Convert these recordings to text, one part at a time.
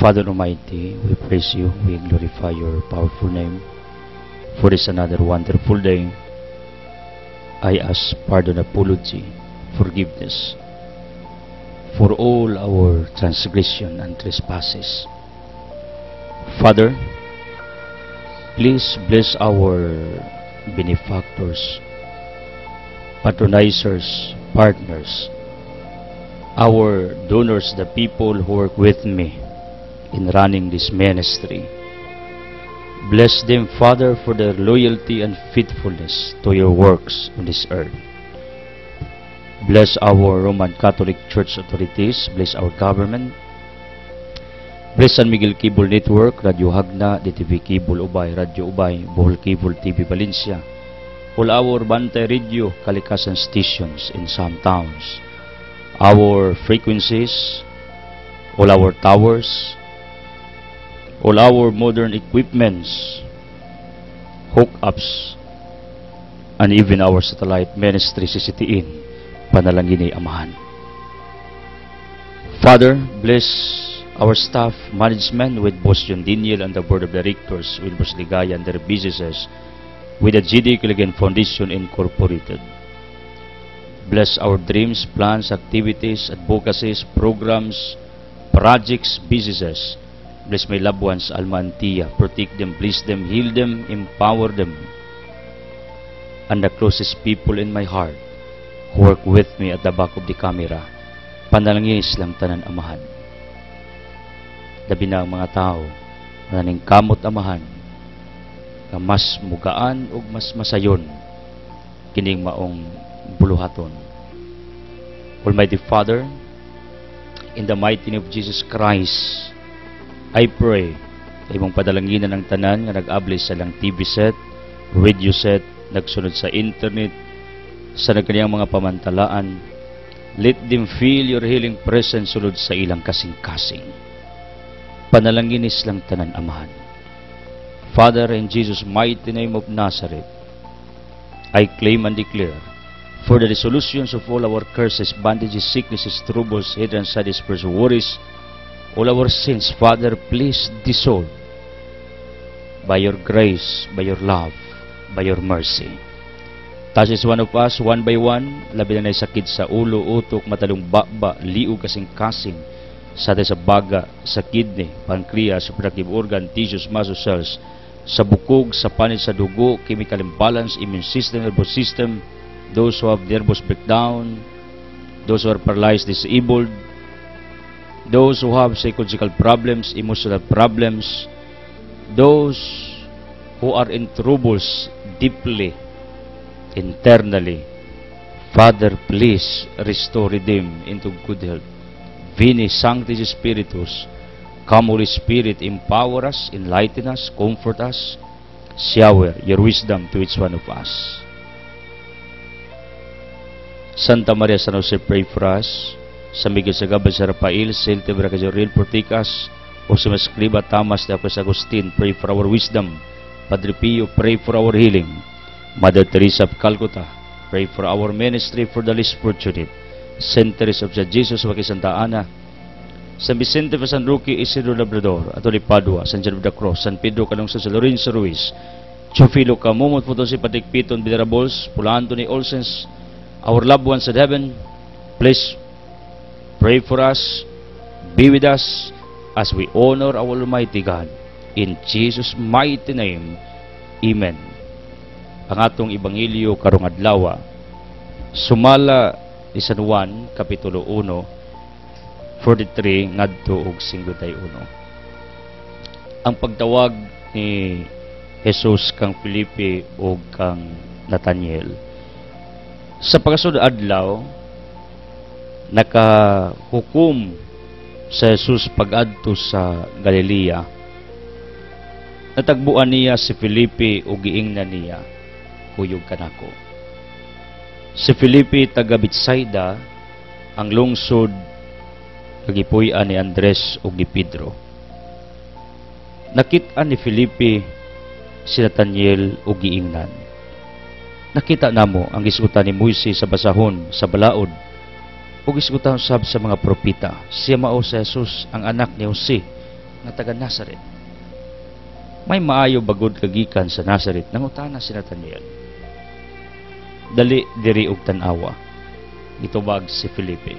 Father Almighty, we praise you, we glorify your powerful name. For this another wonderful day, I ask pardon, apology, forgiveness for all our transgression and trespasses. Father, please bless our benefactors, patronizers, partners, our donors, the people who work with me in running this ministry. Bless them, Father, for their loyalty and faithfulness to your works on this earth. Bless our Roman Catholic Church authorities. Bless our government. Bless San Miguel Cable Network, Radio Hagna, DTV Cable Ubay, Radio Ubay, Bohol Cable TV Valencia, all our Bantay Radio, Kalikasan stations in some towns, our frequencies, all our towers, all our modern equipments, hookups, and even our satellite ministry CCTN, panalangin ay Amahan. Father, bless our staff, management with Boss John Daniel and the board of directors with Boss Ligaya and their businesses with the GD Kiligan Foundation Incorporated. Bless our dreams, plans, activities, advocacies, programs, projects, businesses. Bless my loved ones, Alma and Tia. Protect them, bless them, heal them, empower them. And the closest people in my heart who work with me at the back of the camera, panalangis lang tanan Amahan. Labi na ang mga tao na naning kamot Amahan, na mas mugaan o mas masayon kining maong buluhaton. Almighty Father, in the mighty name of Jesus Christ, I pray ay mong padalanginan ng tanan nga nag-abli sa lang TV set, radio set, nagsunod sa internet, sa nagkanyang mga pamantalaan. Let them feel your healing presence sulod sa ilang kasing-kasing. Panalanginis lang tanan Amahan. Father, in Jesus' mighty name of Nazareth, I claim and declare for the resolutions of all our curses, bandages, sicknesses, troubles, hidden sadness, worries, all our sins, Father, please dissolve by your grace, by your love, by your mercy. Touch each one of us, one by one, labi na sakit sa ulo, utok, matalong baba, liog, kasing-kasing, sa baga, sa kidney, pancreas, reproductive organ, tissues, muscle cells, sa bukog, sa panit, sa dugo, chemical imbalance, immune system, nervous system, those who have nervous breakdown, those who are paralyzed, disabled, those who have psychological problems, emotional problems, those who are in troubles deeply, internally. Father, please restore them into good health. Veni Sancti Spiritus, come Holy Spirit, empower us, enlighten us, comfort us, shower your wisdom to each one of us. Santa Maria San Jose, pray for us. San Miguel Sagabal, San Rafael, Saint Tebracazoril, protect us. O sa Mascriba, Tamas, de Agustin, pray for our wisdom. Padre Pio, pray for our healing. Mother Teresa of Calcutta, pray for our ministry for the least fortunate. Saint Teresa of Jesus, Waki Santa Ana, San Vicente of San Roque, Isidro Labrador, Atoli Padua, San John of the Cross, San Pedro Calungso, San Lorenzo Ruiz, Chofilo Camumot, Putosi Patik Piton, Venerables, Pula Anthony Olsens, our loved ones in heaven, please pray for us, be with us as we honor our Almighty God. In Jesus' mighty name, Amen. Ang atong Ebanghelyo karong adlaw sumala ni San Juan kapitulo 1 43 ngadto og 51. Ang pagtawag ni Jesus kang Felipe o kang Nathaniel. Sa pagkasunod adlaw, nakahukom sa Jesus pag-adto sa Galilea. Natagbuan niya si Felipe o giingnan niya, "Kuyog kanako." Si Felipe taga Betsaida, ang lungsod kagipuy-an ni Andres o ni Pedro. Nakita ni Felipe si Nathaniel o giingnan. Nakita namo ang gisutan ni Moises sa basahon sa balaod o gisutan sab sa mga propeta. Siya mao si Jesus, ang anak ni Jose nga taga Nazareth. May maayo bagod kagikan sa Nazareth, nangutana si Nathanael. Dali diri og tan-awa. Gitubag si Felipe.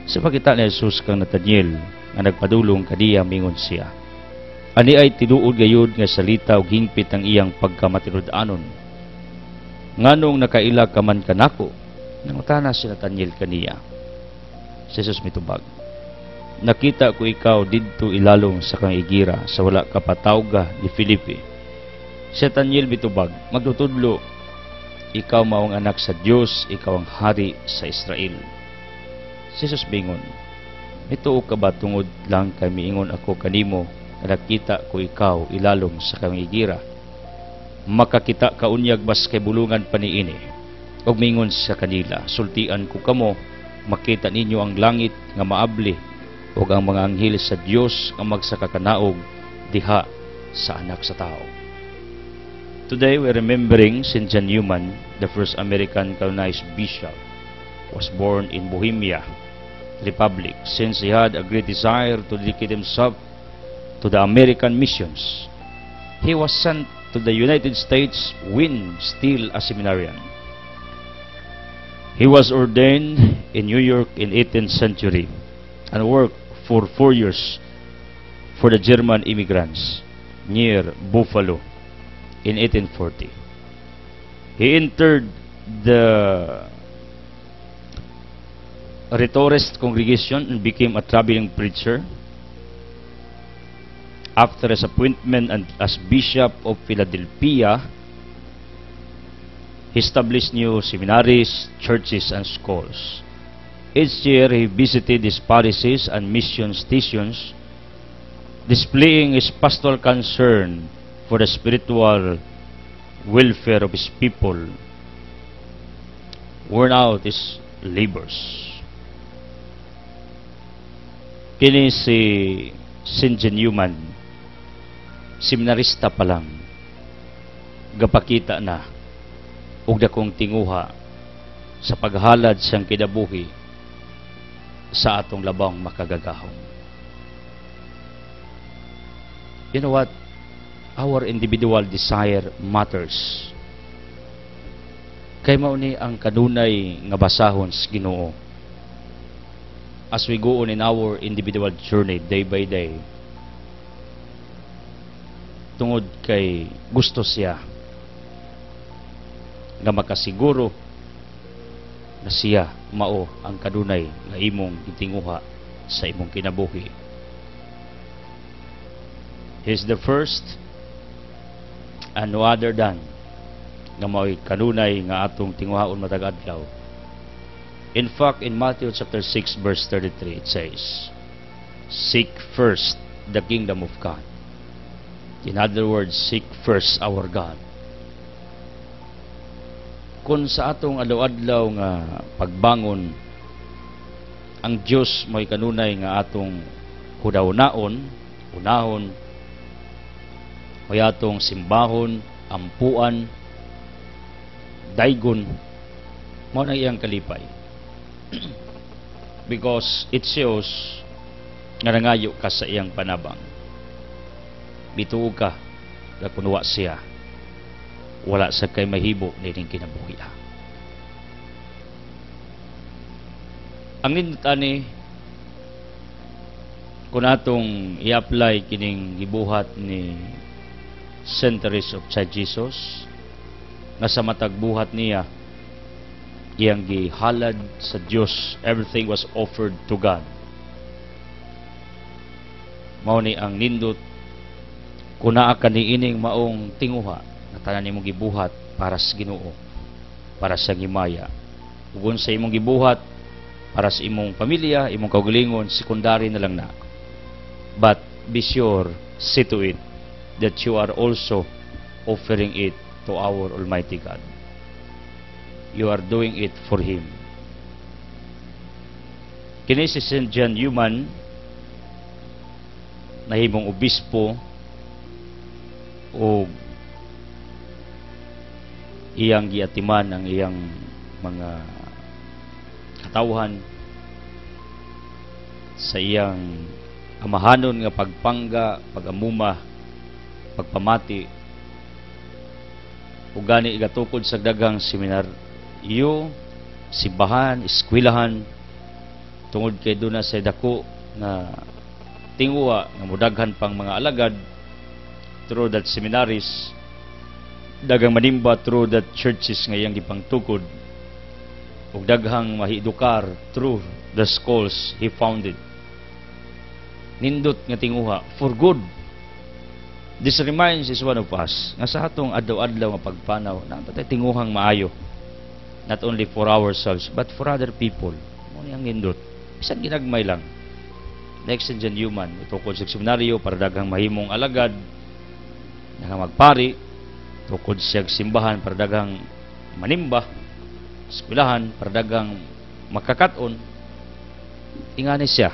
Sa pagkita ni Jesus kang Nathanael nga nagpadulong kaniya mingon siya. Ani ay tinuod gayud nga salita ug hingpit ang iyang pagkamatinud-anon. Nganong nakaila ka man kanako? Nangutana si Nathanael kaniya. Si Jesus mitubag. Nakita ko ikaw didto ilalong sa kang igira sa wala kapatawga ni Felipe. Si Nathanael mitubag, magtutudlo, ikaw maong anak sa Dios, ikaw ang hari sa Israel. Si Jesus bingon, mituo ka ba tungod lang kay miingon ako kanimo na nakita ko ikaw ilalong sa kang igira? Makakita ka unyag bas kay bulungan pa niini. Og mingon sa kanila, sultian ko kamo, makita ninyo ang langit nga maabli ug ang mga anghel sa Dios nga magsakakanaog diha sa anak sa tao. Today we're remembering St. John Newman, the first American canonized bishop, was born in Bohemia Republic since he had a great desire to dedicate himself to the American missions. He was sent to the United States when still a seminarian. He was ordained in New York in 18th century and worked for 4 years for the German immigrants near Buffalo in 1840. He entered the Retorist congregation and became a traveling preacher. After his appointment as Bishop of Philadelphia, he established new seminaries, churches, and schools. Each year, he visited his parishes and mission stations, displaying his pastoral concern for the spiritual welfare of his people, worn out his labors. Kini si St. John Newman, seminarista pa lang, gapakita na ug dakong tinguha sa paghalad siyang kinabuhi sa atong labang makagagahom. You know what? Our individual desire matters. Kay mao ni ang kanunay nga basahon sa Ginoo as we go on in our individual journey day by day. Tungod kay gusto siya nga makasiguro na siya mao ang kanunay nga imong gitinguha sa imong kinabuhi. He is the first and no other than nga mao'y kanunay nga atong tinguhaon matag adlaw. In fact, in Matthew chapter 6 verse 33 it says, seek first the kingdom of God. In other words, seek first our God. Kung sa atong adlaw-adlaw nga pagbangon, ang Dios may kanunay nga atong hudawnaon, unahon, may atong simbahon, ampuan, daygon, mao na iyang kalipay. Because it shows nga nangayo ka sa iyang panabang. Bituog ka na kunuwa siya, wala sa kay mahibo nining kinabuhi. Ang nindutani kung atong i-apply kining gibuhat ni St. Teresa of Jesus nga sa matag buhat niya iyang gihalad sa Dios, everything was offered to God. Mao ni ang nindot kung naa ka niining maong tinguha na tanan nimong gibuhat para sa Ginoo, para sa gimaya. Ug sa imong gibuhat para sa imong pamilya, imong kaugalingon, sekundary na lang na. But be sure, see to it that you are also offering it to our Almighty God. You are doing it for Him. Kini si St. John Newman, nahimong obispo o iyang giatiman ang iyang mga katawhan sa iyang amahanon nga pagpangga, pagamuma, pagpamati, ug gani igatukod sa daghang seminaryo, simbahan, eskwelahan, tungod kay doon na sa dako na tingwa nga mudaghan pang mga alagad through that seminaries, daghang manimba through that churches nga iyang gipangtukod, ug daghang mahiedukar through the schools he founded. Nindot nga tinguha for good. This reminds is one of us nga sa atong adlaw-adlaw nga pagpanaw na tatay tinguhang maayo, not only for ourselves but for other people. Mo niyang nindot bisan ginagmay lang. Next gen human tukod sa seminaryo para daghang mahimong alagad nga magpari, tukod sa simbahan para daghang manimba, eskwelahan para daghang makakaton. Ingani siya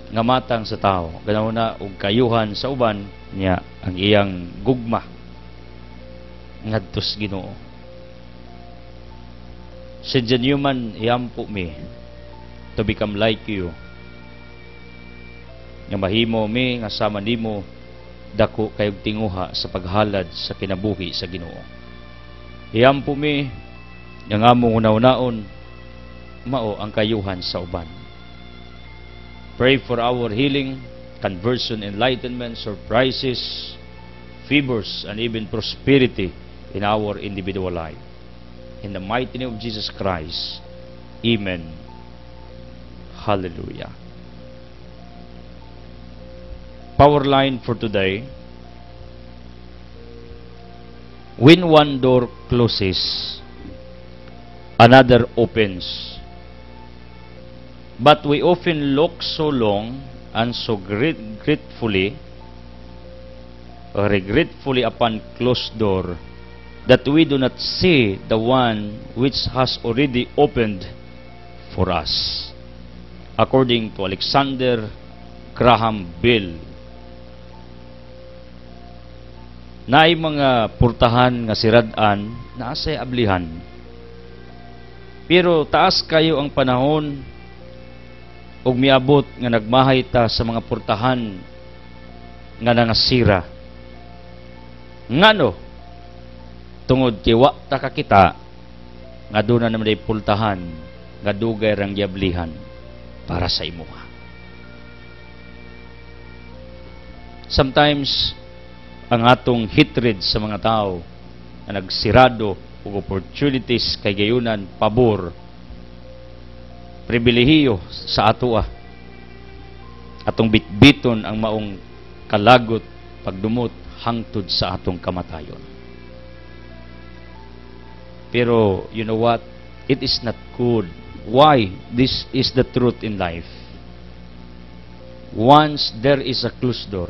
nga matang sa tao, ganaw na og kayuhan sa uban niya ang iyang gugma ngadtos Ginoo. St. John Newman, iampo me to become like you, nga mahimo mi nga sama nimo dako kayog tinguha sa paghalad sa kinabuhi sa Ginoo. Iampo mi nga among una-unaon mao ang kayuhan sa uban. Pray for our healing, conversion, enlightenment, surprises, favors, and even prosperity in our individual life. In the mighty name of Jesus Christ. Amen. Hallelujah. Power line for today. When one door closes, another opens. But we often look so long and so regretfully upon closed door that we do not see the one which has already opened for us. According to Alexander Graham Bell, naay mga purtahan nga sirad-an na asay ablihan. Pero taas kayo ang panahon ug miabot nga nagmahay ta sa mga purtahan nga nangasira. Ngano? Tungod kay wa ta kakita nga doon na naman ay pultahan nga dugay rang yablihan para sa imuha. Sometimes ang atong hatred sa mga tao na nagsirado ug opportunities kay gayunan pabor, pribilehiyo sa atoa, atong bitbiton ang maong kalagot pagdumot hangtod sa atong kamatayon. Pero you know what? It is not good. Why? This is the truth in life. Once there is a closed door,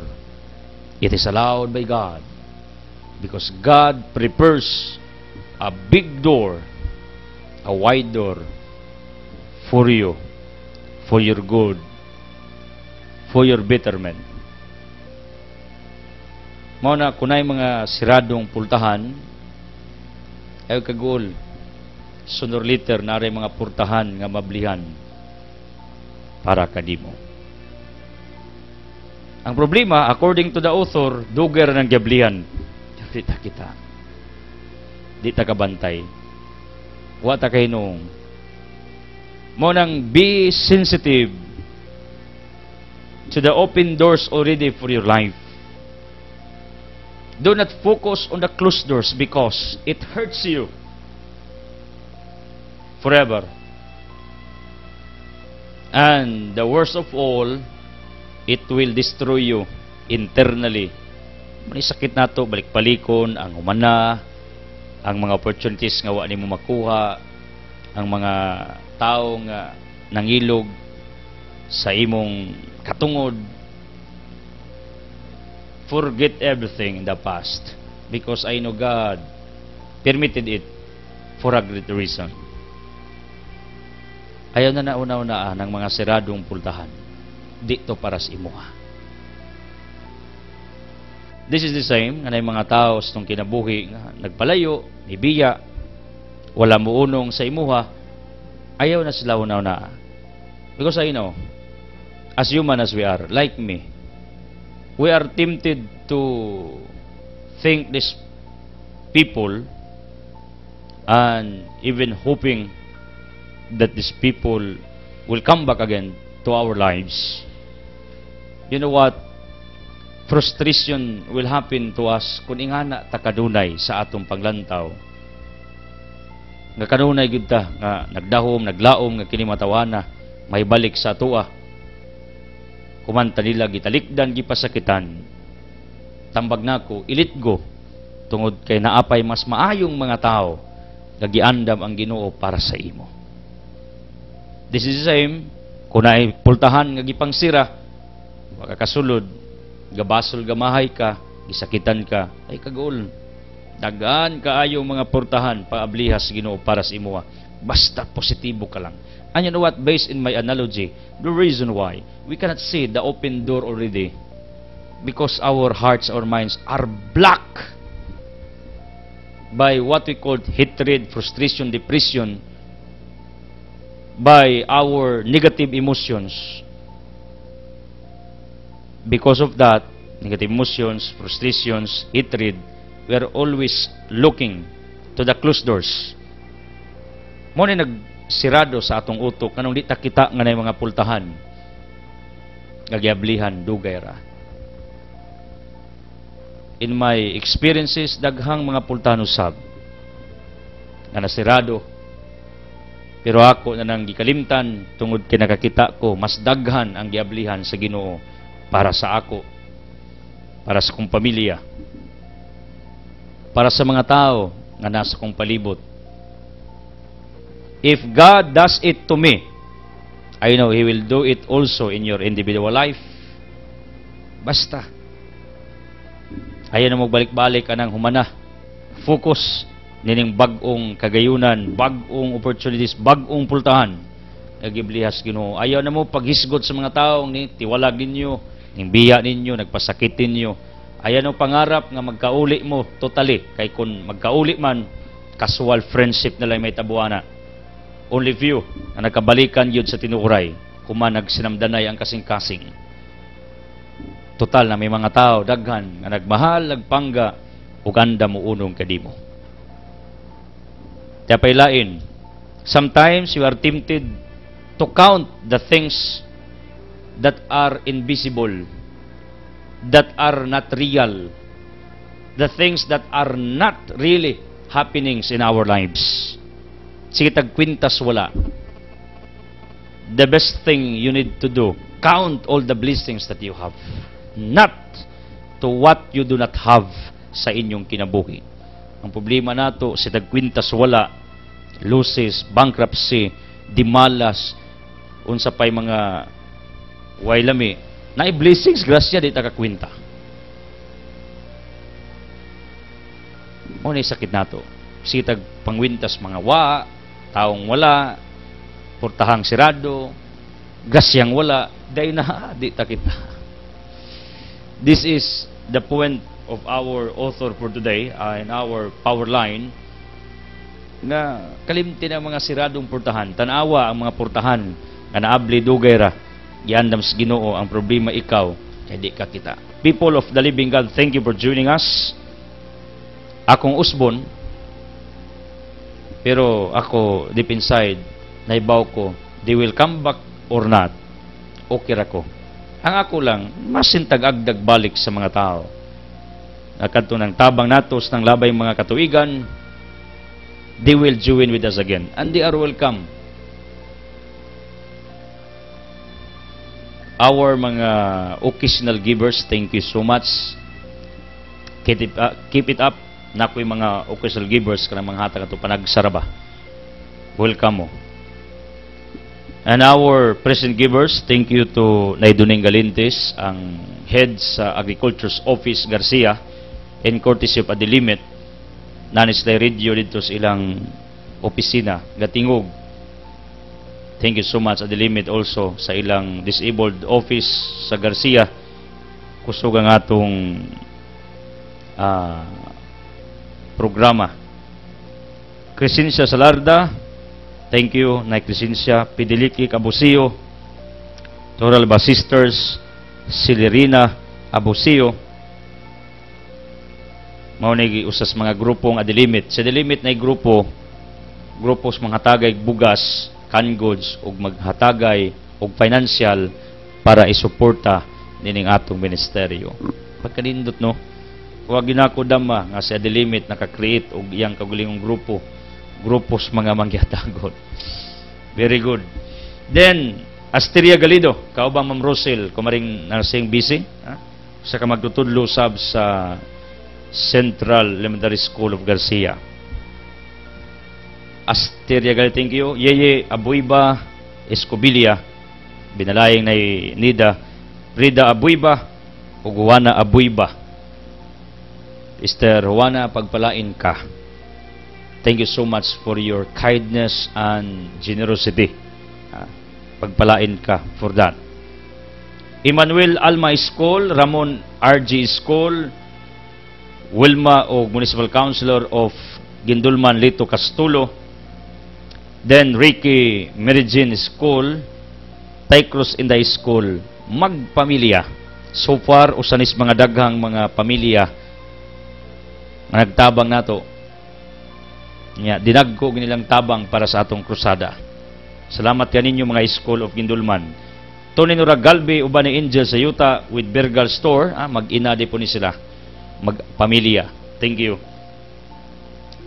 it is allowed by God, because God prepares a big door, a wide door for you, for your good, for your betterment. Mao na kunay mga siradong pultahan, ay kagul sunor liter na rin mga purtahan nga mablihan para kanimo. Ang problema, according to the author, duger ng gablihan. Di ta kita. Di ta kabantay. Wa ta kahinong. Mo nang be sensitive to the open doors already for your life. Do not focus on the closed doors because it hurts you forever. And the worst of all, it will destroy you internally. May sakit nato, balik-balikon, ang umana, ang mga opportunities nga wa nimo makuha, ang mga tao nga nangilog sa imong katungod. Forget everything in the past because I know God permitted it for a great reason. Ayaw na nauna-unaan ng mga siradong pultahan. Dito para sa imuha. This is the same nga na mga tao sa itong kinabuhi nga nagpalayo, nibiya, wala muunong sa imuha, ayaw na sila una-una. Because I know, as human as we are, like me, we are tempted to think these people and even hoping that these people will come back again to our lives. You know what? Frustration will happen to us kung ingana takadunay sa atong paglantaw. Nga kanunay gid ta nga nagdahom, naglaom nga kini matawana, may balik sa atoa. Kumanta nila gitalikdan gipasakitan. Tambag nako, ilitgo tungod kay naapay mas maayong mga tao nga giandam ang Ginoo para sa imo. This is the same kung naay pultahan nga gipangsira, makakasulod, gabasol gamahay ka, gisakitan ka, ay kagul. Dagaan kaayong mga portahan paablihas Ginoo para sa imo. Basta positibo ka lang. And you know what? Based in my analogy, the reason why we cannot see the open door already because our hearts, our minds are blocked by what we call hatred, frustration, depression, by our negative emotions. Because of that, negative emotions, frustrations, hatred, we are always looking to the closed doors. Mo ni nagsirado sa atong utok kanang di ta kita nga nay mga pultahan nga giablihan dugay ra. In my experiences, daghang mga pultahan usab nga nasirado, pero ako na nang gikalimtan tungod kay nakakita ko mas daghan ang giablihan sa Ginoo para sa ako, para sa kong pamilya, para sa mga tao nga nasa kong palibot. If God does it to me, I know He will do it also in your individual life. Basta ayan na magbalik-balik anang humana. Focus nining bag-ong kagayunan, bag-ong opportunities, bag-ong pultahan. Nagiblihas Ginoo. Ayaw na mo paghisgot sa mga taong ni tiwalag ninyo, ning biya ninyo, nagpasakit ninyo. Ayaw na pangarap nga magkauli mo totally. Kay kung magkauli man, casual friendship na lang may tabuana. Only few na nagkabalikan yun sa tinuray kuman nagsinamdanay ang kasing-kasing. Total na may mga tao daghan nga nagmahal, nagpangga ug anda mo unong kadimo. Kaya pailain, sometimes you are tempted to count the things that are invisible, that are not real, the things that are not really happenings in our lives. Sige tagkwintas wala. The best thing you need to do, count all the blessings that you have, not to what you do not have sa inyong kinabuhi. Ang problema nato si tagkwintas wala, losses, bankruptcy, dimalas, unsa pay mga waylami, na blessings grasya di takakwinta. Mo ni sakit nato. Si tag pangwintas mga taong wala, portahang sirado, gasyang wala, day na di takita. This is the point of our author for today in our power line na kalimti ng mga siradong portahan. Tanawa ang mga portahan na naabli dugay ra. Giandam sa Ginoo ang problema ikaw, kay di ka kita. People of the living God, thank you for joining us. Akong usbon, pero ako, deep inside, naibaw ko, they will come back or not, okay ra ko. Ang ako lang, masintag-agdag balik sa mga tao. Nakadto ng tabang natos ng labay mga katuigan, they will join with us again. And they are welcome. Our mga occasional givers, thank you so much. Keep it up. Nakoy mga occasional givers kanang mga hatag ato panagsaraba. Welcome mo. And our present givers, thank you to Naiduning Galintes, ang head sa Agriculture's Office Garcia, in courtesy of Adilimit, nanis na radio dito sa ilang opisina, Gatingog. Thank you so much, Adilimit, also sa ilang disabled office sa Garcia. Kusog ang atong programa. Crescencia Salarda, thank you, na Crescencia. Pidiliki Kabusio, Toral ba Sisters Silerina Abusio, mao ni usas mga grupong adilimit. Sa adilimit na grupos mga hatagay bugas, canned goods ug maghatagay og financial para isuporta nining atong ministeryo. Pagkanindot no, wa ginako dama nga sa adilimit naka-create og iyang kagulingong grupos mga mangyatagon. Very good. Then Asteria Galido, kaubang Ma'am Rosel, kumaring nursing busy, sa kamagtutudlo sab sa Central Elementary School of Garcia. Asteria Galido, thank you. Yeye Abuiba Escobilia, binalayang na Nida, Rida Abuiba, ug Juana Abuiba. Sister Juana, pagpalain ka. Thank you so much for your kindness and generosity. Pagpalain ka for that. Emmanuel Alma School, Ramon RG School, Wilma o Municipal Councilor of Gindulman Lito Castulo, then Ricky Merijin School, Tycruz Inday School, magpamilya. So far, usanis mga daghang mga pamilya na nagtabang nato. Dinagko ginilang tabang para sa atong krusada. Salamat kaninyo mga School of Gindulman. Tony Nuragalbe, uban ni Angel sa Yuta with Bergal Store. Mag-ina di po ni sila. Magpamilya. Thank you.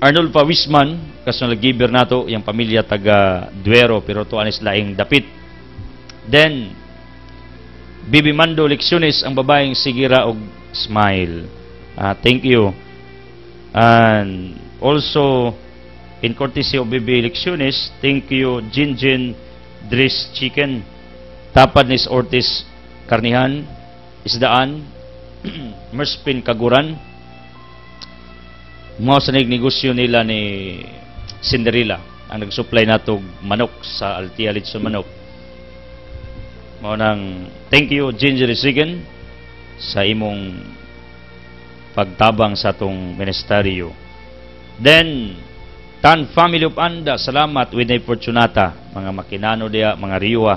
Arnold Pawisman, kasunod giver nato, yung pamilya taga Duero, pero to anis laing dapit. Then, Bibi Mando Lecciones, ang babaeng sigira og smile. Thank you. And also, in courtesy of Bibi Lecciones, thank you, Jinjin Dris Chicken, Tapad Nis Ortiz Karnihan, Isdaan, Merspin Kaguran, mga sa negosyo nila ni Cinderella, ang nag-supply natog manok sa Altia Litson Manok. Mga nang, thank you, Ginger Chicken, sa imong pagtabang sa atong ministeryo. Then, Tan Family of Anda, salamat, Winay Fortunata, mga makinano dia, mga riwa,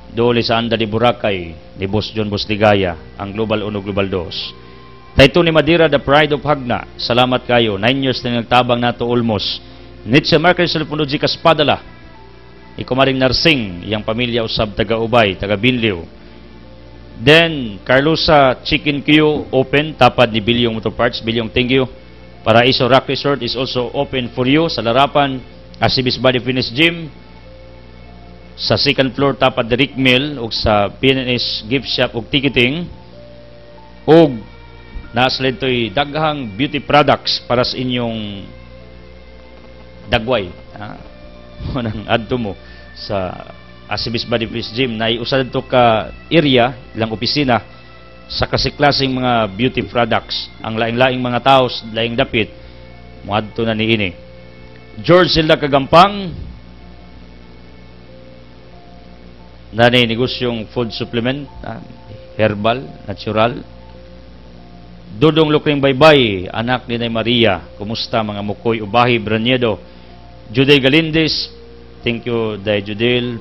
dole sa Anda di Boracay, ni Boss John Busligaya, ang Global 1, Global 2. Taito ni Madira, the Pride of Hagna, salamat kayo, 9 years na nagtabang nato almost. Nitsa Marcos Salpunoji Kaspadala, ikumaring narsing, yang pamilya usab taga-Ubay, taga-Binliw. Then, Carlosa Chicken Q, open, tapad ni Bilyong Motor Parts. Bilyong, thank you. Paraiso Rock Resort is also open for you sa Larapan, Asibis Body Fitness Gym, sa second floor tapad the Rick Mill ug sa PNS Gift Shop ug ticketing, ug nasled to'y daghang beauty products para sa inyong dagway. Unang adto mo sa Asibis Body Fitness Gym na iusad to ka area ilang opisina sa kasiklasing mga beauty products. Ang laing-laing mga tao, laing dapit, muadto na niini. George Silda Kagampang, nani negosyong food supplement, herbal, natural. Dudong Lukring Baybay, anak ni Maria, kumusta mga mukoy, ubahi, Braniedo. Juday Galindez, thank you, Day Judel.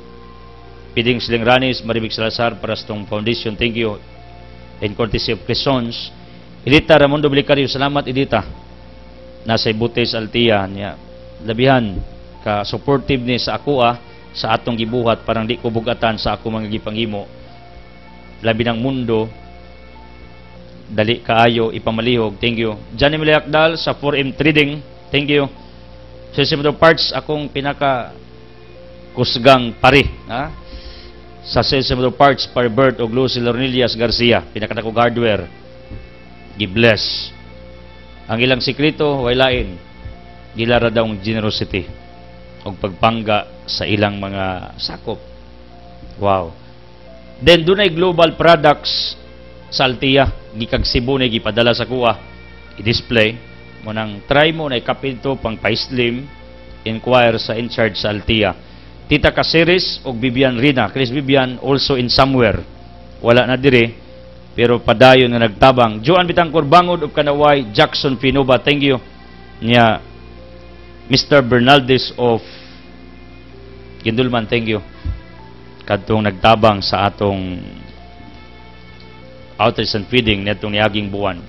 Piding Siling Ranis, Maribig Salazar, Parastong Foundation, thank you. In courtesy of Quezons, Edita Ramondo Belicario, salamat Edita. Nasa Ibutes Altia niya. Labihan ka supportive ni sa ako sa atong gibuhat, parang di ko bugatan sa ako mga gipangimo. Labi ng mundo, dali kaayo ipamalihog. Thank you. Johnny Miliakdal sa 4M Trading, thank you. Sa Simdo Parts, akong pinaka kusgang pare, sa Sesame Parts, Parbert o Lucy Lornelias Garcia, pinakadakog hardware, gi-bless. Ang ilang sikreto, wailain, gilara daw ang generosity o pagpangga sa ilang mga sakop. Wow. Then, dunay global products sa Altia, gikag Cebu na gipadala sa kuha, i-display, mo nang try mo na ikapito pang pa-slim, inquire sa in-charge sa Altia. Tita Caceres o Bibian Rina. Chris Bibian also in somewhere. Wala na dire, pero padayon na nagtabang. Joan Bitangkor Bangod of Kanaway, Jackson Pinoba, thank you. Niya, Mr. Bernaldez of Gindulman, thank you. kadtong nagtabang sa atong outreach and feeding netong niaging buwan.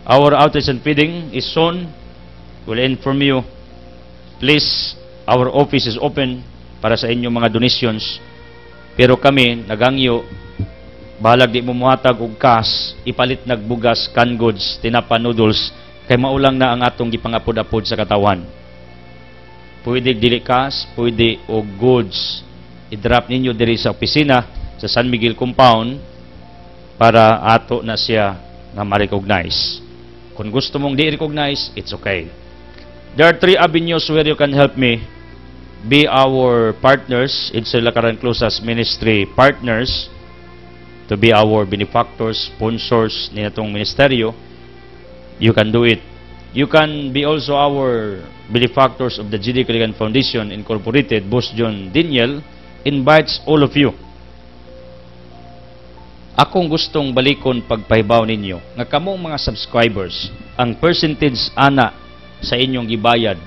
Our outreach and feeding is soon. We'll inform you. Please, our office is open para sa inyong mga donations. Pero kami, nagangyo, bahalag di mo muhatag og cash, ipalit nagbugas, canned goods, tinapa noodles, kay maulang na ang atong gipangapod-apod sa katawan. Pwede dili cash, pwede og goods. I-drop ninyo diri sa opisina sa San Miguel Compound para ato na siya nga ma-recognize. Kung gusto mong di-recognize, it's okay. There are 3 avenues where you can help me. Be our partners, it's Sri Lankaran Closas Ministry partners, to be our benefactors, sponsors ni natong ministeryo. You can do it. You can be also our benefactors of the GD Kaligan Foundation Incorporated. Boss John Daniel invites all of you. Akong gustong balikon pagpahibaw ninyo nga kamong mga subscribers, ang percentage ana sa inyong gibayad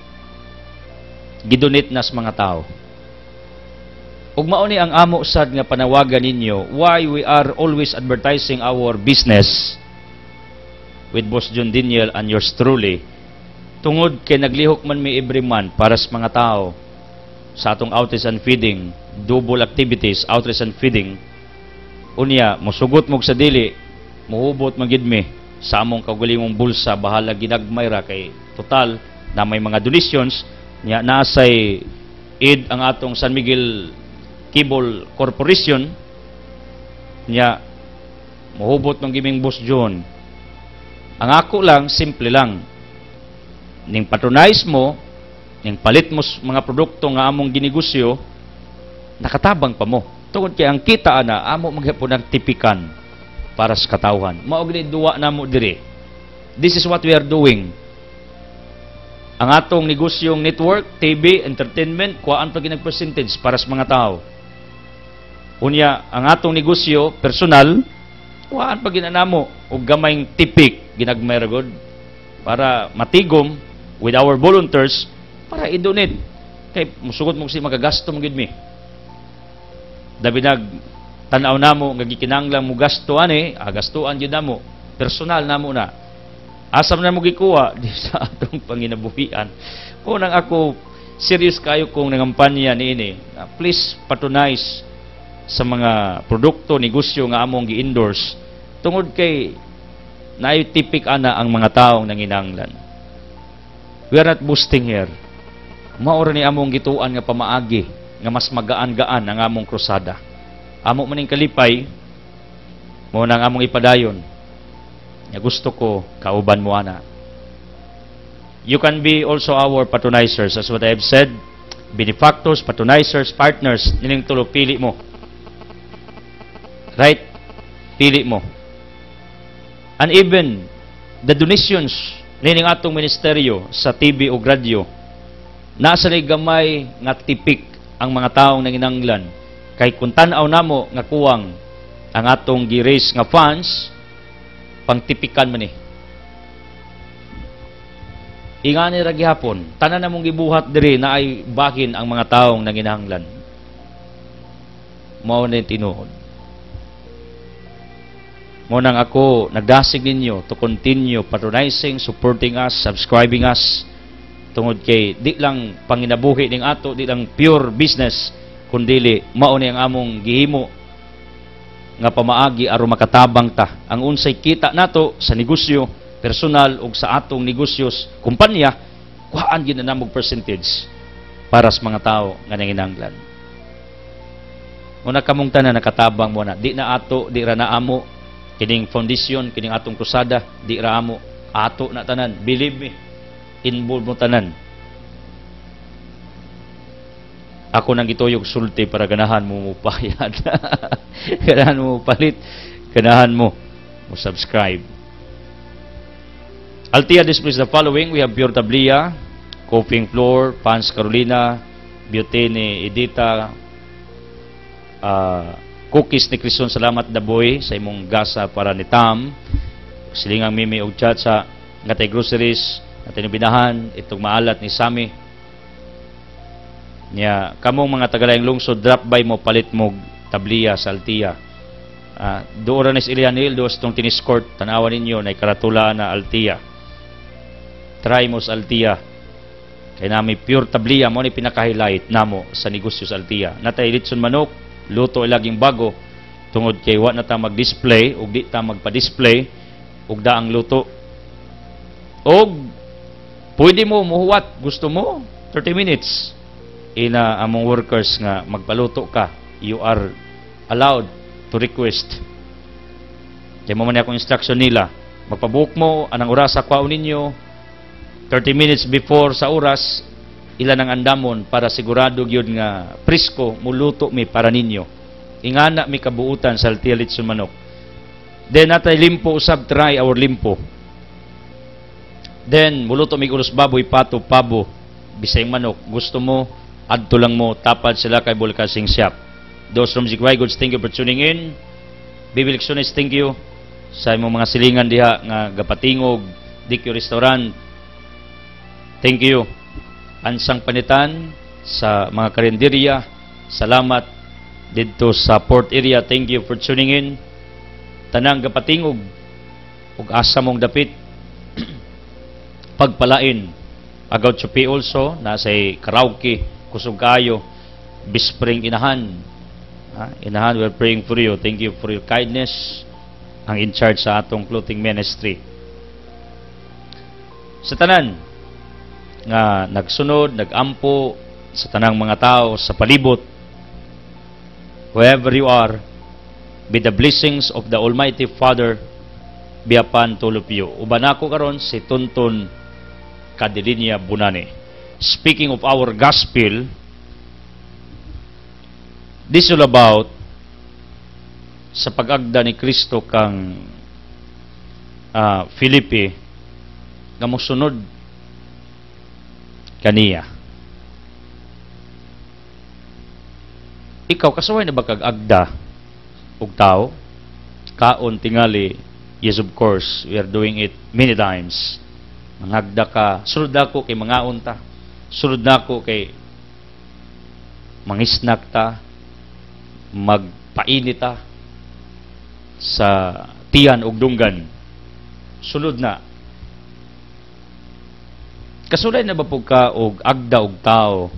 gidonate nas mga tao. Ug mao ni ang amo sad nga panawagan ninyo why we are always advertising our business with Boss John Daniel and yours truly, tungod kay naglihok man mi every month para sa mga tao sa atong outreach and feeding, double activities, outreach and feeding. Unya, musugot mo sa dili, muhubot magid mi sa among kaugalingong bulsa, bahala ginagmay ra kay total na may mga donations nya nasay aid ang atong San Miguel Cable Corporation nya muhubot ng giming Boss John. Ang ako lang, simple lang, ning patronize mo, ning palit mo mga produkto nga among ginegosyo, nakatabang pa mo. Tungod kay ang kita ana, amo maghapon ang tipikan para sa katawhan. Mao gid duwa namo diri. This is what we are doing. Ang atong negosyong network, TV, entertainment, kuhaan pa ginag percentage para sa mga tao. Unya, ang atong negosyo, personal, kuhaan pa ginanamo og gamayng tipik ginagmay ra gud para matigom with our volunteers para i-donate. Kay musugot mo si magagasto mo gid mi. Dabi nag tan-aw namo nga gikinahanglan mo gasto ani, gastuan gyud namo, personal namo na. Asam na mo gikuha di sa atong panginabuhian. Kunang ako serious kayo kung nangampanya niini. Please patronize sa mga produkto, negosyo nga among gi-endorse tungod kay naay tipik ana ang mga taong nanginahanglan. We are not boasting here. Mao ra ni among gituan nga pamaagi nga mas magaan-gaan ang among krusada. Amo maning kalipay mo nang among ipadayon. Nga gusto ko kauban mo ana. You can be also our patronizers, as what I have said, benefactors, patronizers, partners, nining tulo pili mo. Right? Pili mo. And even the donations nining atong ministeryo sa TV o radyo, nasa ni gamay nga tipik ang mga taong nanginahanglan. Kay kung tan-aw namo nga kuwang ang atong gi-raise nga funds, pangtipikan man ni. Ingani ra gihapon, tanan namong gibuhat diri na ay bahin ang mga taong nanginahanglan. Mao na tinuod. Ngunang ako nagdasig ninyo to continue patronizing, supporting us, subscribing us, tungod kay di lang panginabuhi ning ato, di lang pure business, kundili mao ni ang among gihimo nga pamaagi aron makatabang ta ang unsay kita nato sa negosyo personal ug sa atong negosyos kumpanya, kuhaan gyud na namog percentage para sa mga tao nga nanginahanglan. Una kamong tanan nakatabang mo na, di na ato, di ra na amo kining foundation, kining atong krusada, di ra amo, ato na tanan. Believe me, involved mo tanan. Ako nang gituyog sulti para ganahan mo mupayad. Ganahan mo palit, ganahan mo subscribe. Altia displays the following. We have Pure Tablia, Coping Floor, Pans Carolina, Butene Edita, cookies ni Krison Salamat Daboy sa imong gasa para ni Tam, silingang Mimi og Chacha, ngatay groceries, natin binahan, itong maalat ni Sami. Nya kamong mga tagalayang lungsod, drop by mo, palit mo tabliya sa Altia. Doon na Ilianil, dos itong tiniskort, tanawan ninyo, na karatula na Altia. Try mo sa Altia. Kaya namin pure tabliya mo ni pinaka-highlight namo sa negosyo sa Altia. Natay litson manok, luto laging bago, tungod kay wa na ta mag-display, ug di ta magpa-display, ug daang luto. Og pwede mo muhuwat, gusto mo, 30 minutes. Ina among workers nga magpaluto ka, you are allowed to request. Kaya mo man akong instruction nila, magpabook mo anang oras sa kwaon ninyo, 30 minutes before sa oras, ilan ang andamon para sigurado gyud nga presko muluto mi para ninyo. Ingana mi kabuutan sa Altia litson manok. Then natay limpo usab, try our limpo. Then muluto mi ulos baboy, pato, pabo, bisayng manok. Gusto mo, adto lang mo, tapad sila kay Bulkasing Shop. Those from Zigway Goods, thank you for tuning in. Bibiliksones, thank you sa imong mga silingan diha nga gapatingog, Dikyo Restaurant. Thank you. Ansang Panitan sa mga karinderya. Salamat dito sa port area. Thank you for tuning in. Tanang gapatingog ug asa mong dapit pagpalain. Agaw Chupi also, nasa'y karaoke, kusog kayo, bispring inahan. Inahan, we're praying for you. Thank you for your kindness. Ang in charge sa atong clothing ministry. Sa tanan, nga nagsunod, nagampo, sa tanang mga tao, sa palibot, wherever you are, be the blessings of the Almighty Father be upon all of you. Uban ako karon si Tuntun Kadilinya Bunane. Speaking of our gospel, this is all about sa pag-agda ni Kristo kang Filipi nga mosunod kaniya. Ikaw kasaway na ba kag-agda og tao? Kaon tingali, yes of course, we are doing it many times. Mangagda ka, sunod ako kay mga unta, sunod ako kay mangisnak ta, magpainit ta sa tiyan og dunggan. Sunod na. Kasulay na ba po ka og agda og tao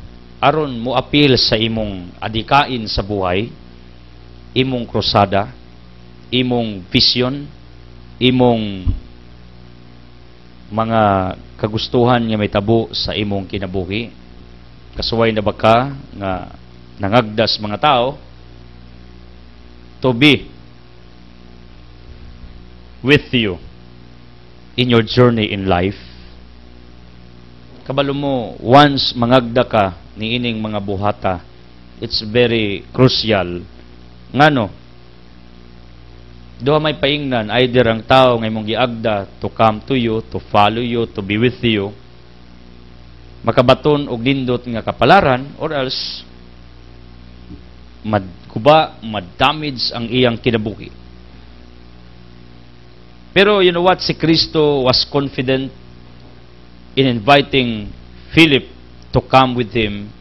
aron mo appeal sa imong adikain sa buhay, imong krusada, imong vision, imong mga kagustuhan nga may tabo sa imong kinabuhi? Kasuway na ba ka nga nangagdas mga tao to be with you in your journey in life? Kabalo mo, once mangagda ka ni ining mga buhata, it's very crucial. Ngano? Duha may paingnan, either ang tao nga imong giagda to come to you, to follow you, to be with you, makabaton og nindot nga kapalaran, or else madkuba, mad-damage ang iyang kinabuhi. Pero you know what? Si Kristo was confident in inviting Philip to come with him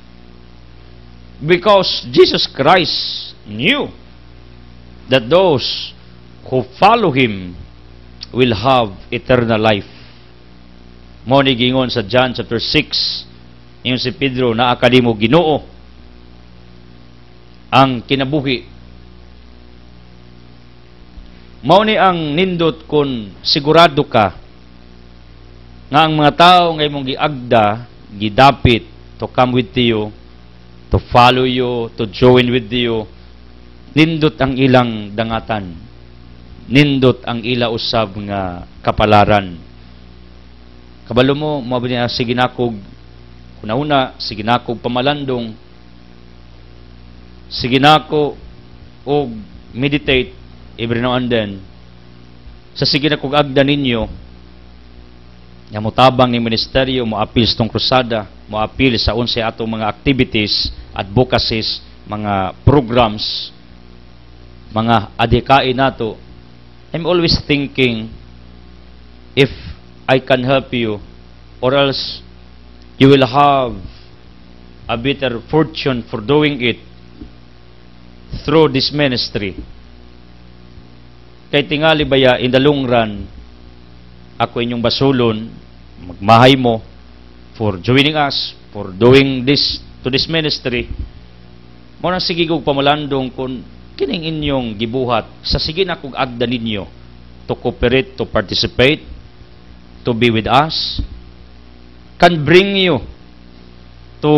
because Jesus Christ knew that those who follow him will have eternal life. Mo ni gingon sa John chapter 6, ingon si Pedro, naa kadimo Ginoo ang kinabuhi. Mao ni ang nindot kun sigurado ka nga ang mga tao nga imong giagda, gidapit to come with you, to follow you, to join with you, nindot ang ilang dangatan, nindot ang ila usab nga kapalaran. Kabalo mo, mabi niya, sige nakog una-una, sige nakog pamalandong, sige nako og meditate every now and then, sa sige nakog agda ninyo, nga mutabang ni ministeryo, mo appeal sa tong krusada, mo appeal sa unsay atong mga activities, advocacies, mga programs, mga adhikain nato. I'm always thinking, if I can help you, or else you will have a better fortune for doing it. through this ministry. Kay tingali baya, in the long run, ako inyong basulon, magmahay mo for joining us, for doing this to this ministry. Muna sige kong pamalandong kung kining inyong gibuhat, sa sige na kong agda ninyo to cooperate, to participate, to be with us, can bring you to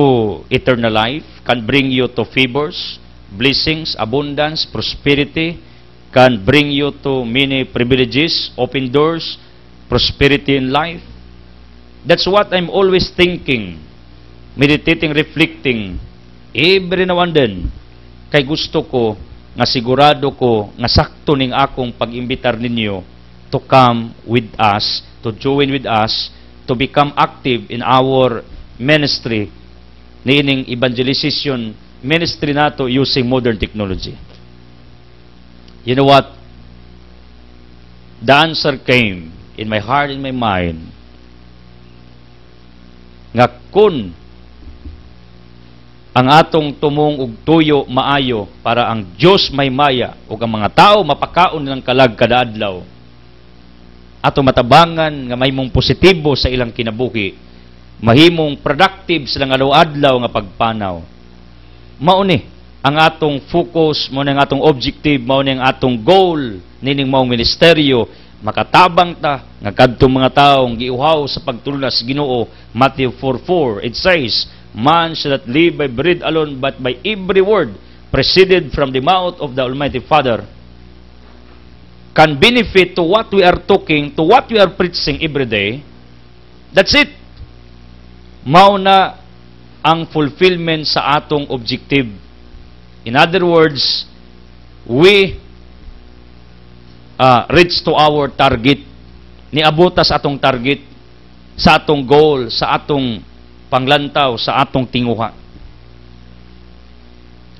eternal life, can bring you to favors, blessings, abundance, prosperity, can bring you to many privileges, open doors, prosperity in life. That's what I'm always thinking, meditating, reflecting, every now and then, kay gusto ko, nga sigurado ko, nga sakto ning akong pag-imbitar ninyo to come with us, to join with us, to become active in our ministry, niining evangelization ministry nato using modern technology. You know what? The answer came in my heart, in my mind, nga kun ang atong tumong og tuyo maayo para ang Dios may maya ug ang mga tao mapakaon ng kalag kada adlaw, ato matabangan nga mahimong positibo sa ilang kinabuhi, mahimong productive silang adlaw-adlaw nga pagpanaw. Mao ni ang atong focus, mao ni ang atong objective, mao ni ang atong goal nining maong ministeryo, makatabang ta nga kadtong mga taong giuhaw sa pagtulungan sa Ginoo. Matthew 4:4, it says, "Man shall not live by bread alone, but by every word proceeded from the mouth of the Almighty Father." Can benefit to what we are talking, to what we are preaching every day. That's it. Mao na ang fulfillment sa atong objective. In other words, we reach to our target. Niabot sa atong target, sa atong goal, sa atong panglantaw, sa atong tinguha.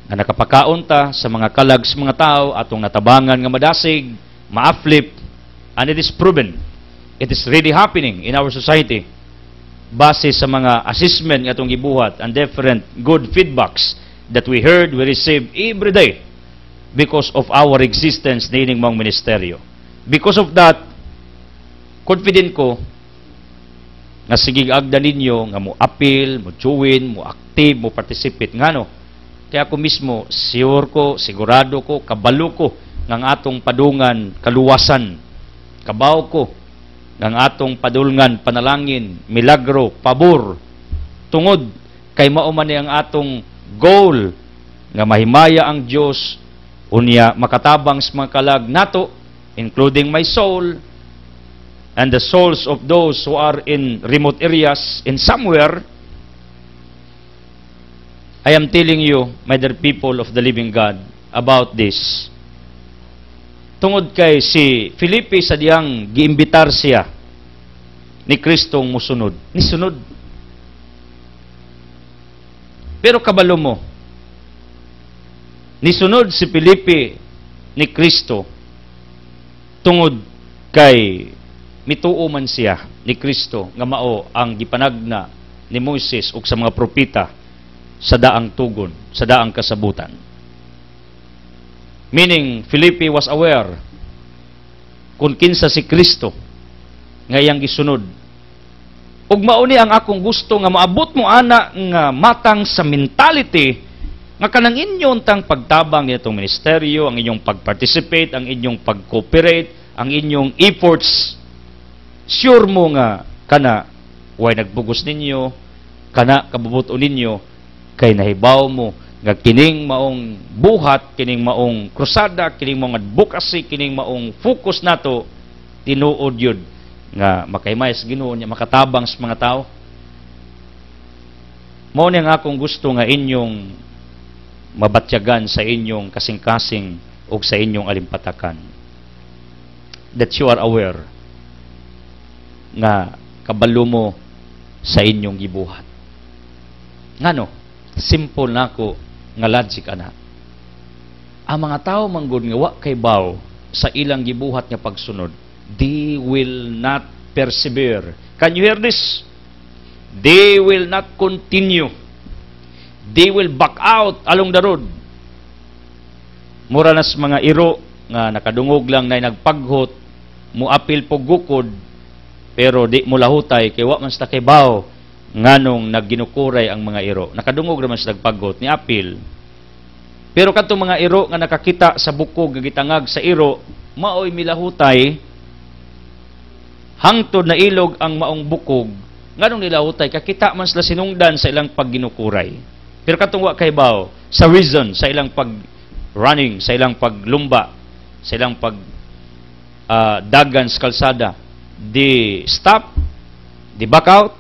Na nakapakaon ta sa mga kalag sa mga tao, atong natabangan nga madasig, ma-flip, and it is proven. It is really happening in our society. Base sa mga assessment nga atong gibuhat and different good feedbacks that we heard, we receive every day because of our existence nining mga ministeryo. Because of that, confident ko nga sige agda ninyo nga mo appeal, mo join, mo active, mo participate ngano. Kaya ako mismo sure ko, sigurado ko, kabalo ko ng atong padungan kaluwasan. Kabaw ko ng atong padulngan panalangin, milagro, pabor, tungod kay mao man ni ang atong goal nga mahimaya ang Dios unya makatabang sa mga kalag nato, including my soul and the souls of those who are in remote areas in somewhere. I am telling you, my dear people of the living God, about this. Tungod kay si Felipe sa diyang giimbitar siya ni Kristong musunod. Nisunod. Pero kabalo mo, nisunod si Felipe ni Kristo tungod kay mituo man siya ni Kristo nga mao ang gipanagna ni Moises ug sa mga propeta sa daang tugon, sa daang kasabutan. Meaning, Felipe was aware kung kinsa si Kristo ngayang gisunod. Ug mao ni ang akong gusto nga maabot mo ana nga matang sa mentality nga kanang inyong tang pagtabang nitong ministeryo, ang inyong pag-participate, ang inyong pag-cooperate, ang inyong efforts. Sure mo nga kana way nagbugos ninyo, kana kabubuton ninyo kay nahibaw mo nga kining maong buhat, kining maong krusada, kining maong advocacy, kining maong focus nato tinuod yun nga makaymay sa Ginoo niya, makatabang sa mga tao. Mao ni ang akong gusto nga inyong mabatyagan sa inyong kasing-kasing o sa inyong alimpatakan. That you are aware nga kabalo mo sa inyong gibuhat. Ngano? Simple nako nga logic ana. Ang mga tao manggod nga wa kay baw sa ilang gibuhat nga pagsunod, they will not persevere. Can you hear this? They will not continue. They will back out along the road. Mura nas mga iro nga nakadungog lang na nagpaghot, muapil po gukod, pero di mo lahutay, kay wa man sa kibaw, nganong nagginukuray ang mga iro. Nakadungog naman sa nagpaghot, ni apil. Pero katong mga iro nga nakakita sa bukog, gagitangag sa iro, maoy milahutay, hangtod na ilog ang maong bukog, nganong nilahutay, kakita man sila sinungdan sa ilang pagginukuray. Pero katong wa kibaw, sa reason, sa ilang pag-running, sa ilang paglumba, sa ilang dagan sa kalsada, di stop, di back out.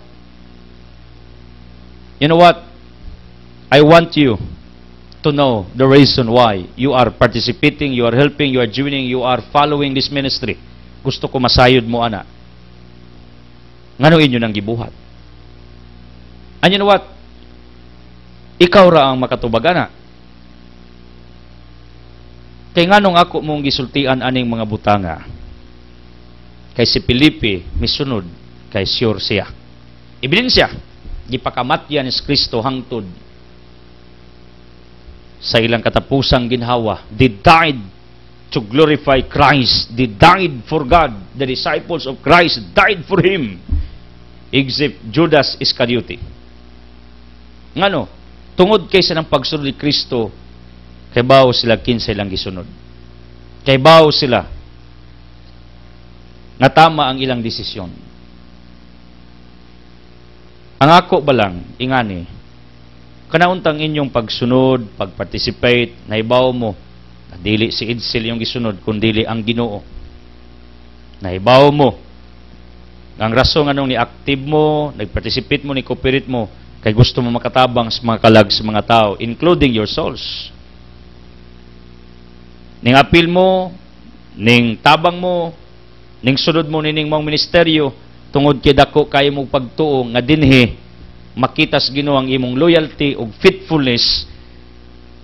You know what? I want you to know the reason why you are participating, you are helping, you are joining, you are following this ministry. Gusto ko masayod mo, ana. Ngano inyo nang gibuhat? And you know what? Ikaw ra ang makatubag, ana. Kay nganong ako mong gisultian aning mga butanga? Kay si Felipe misunod, kay sure siya. Ebidensya, gipakamatyan ni Kristo hangtod sa ilang katapusang ginhawa. They died to glorify Christ. They died for God. The disciples of Christ died for Him. Except Judas Iscariote. Ngano? Tungod kay sa ng pagsunod ni Kristo, kay bawo sila kinsa ilang gisunod. Kay bawo sila nga tama ang ilang desisyon. Ang ako ba lang, ingani, kanauntang inyong pagsunod, pag-participate, naibaw mo, na dili si Edsel yung gisunod, kundili ang Ginoo. Naibaw mo, ang rason anong ni-active mo, nag-participate mo, ni-cooperate mo, kay gusto mo makatabang sa mga kalag sa mga tao, including your souls. Ning apil mo, ning tabang mo, ning sunod mo nining mong ministeryo, tungod kay dako kayo mong pagtuo nga dinhi makitas Ginoo ang imong loyalty ug faithfulness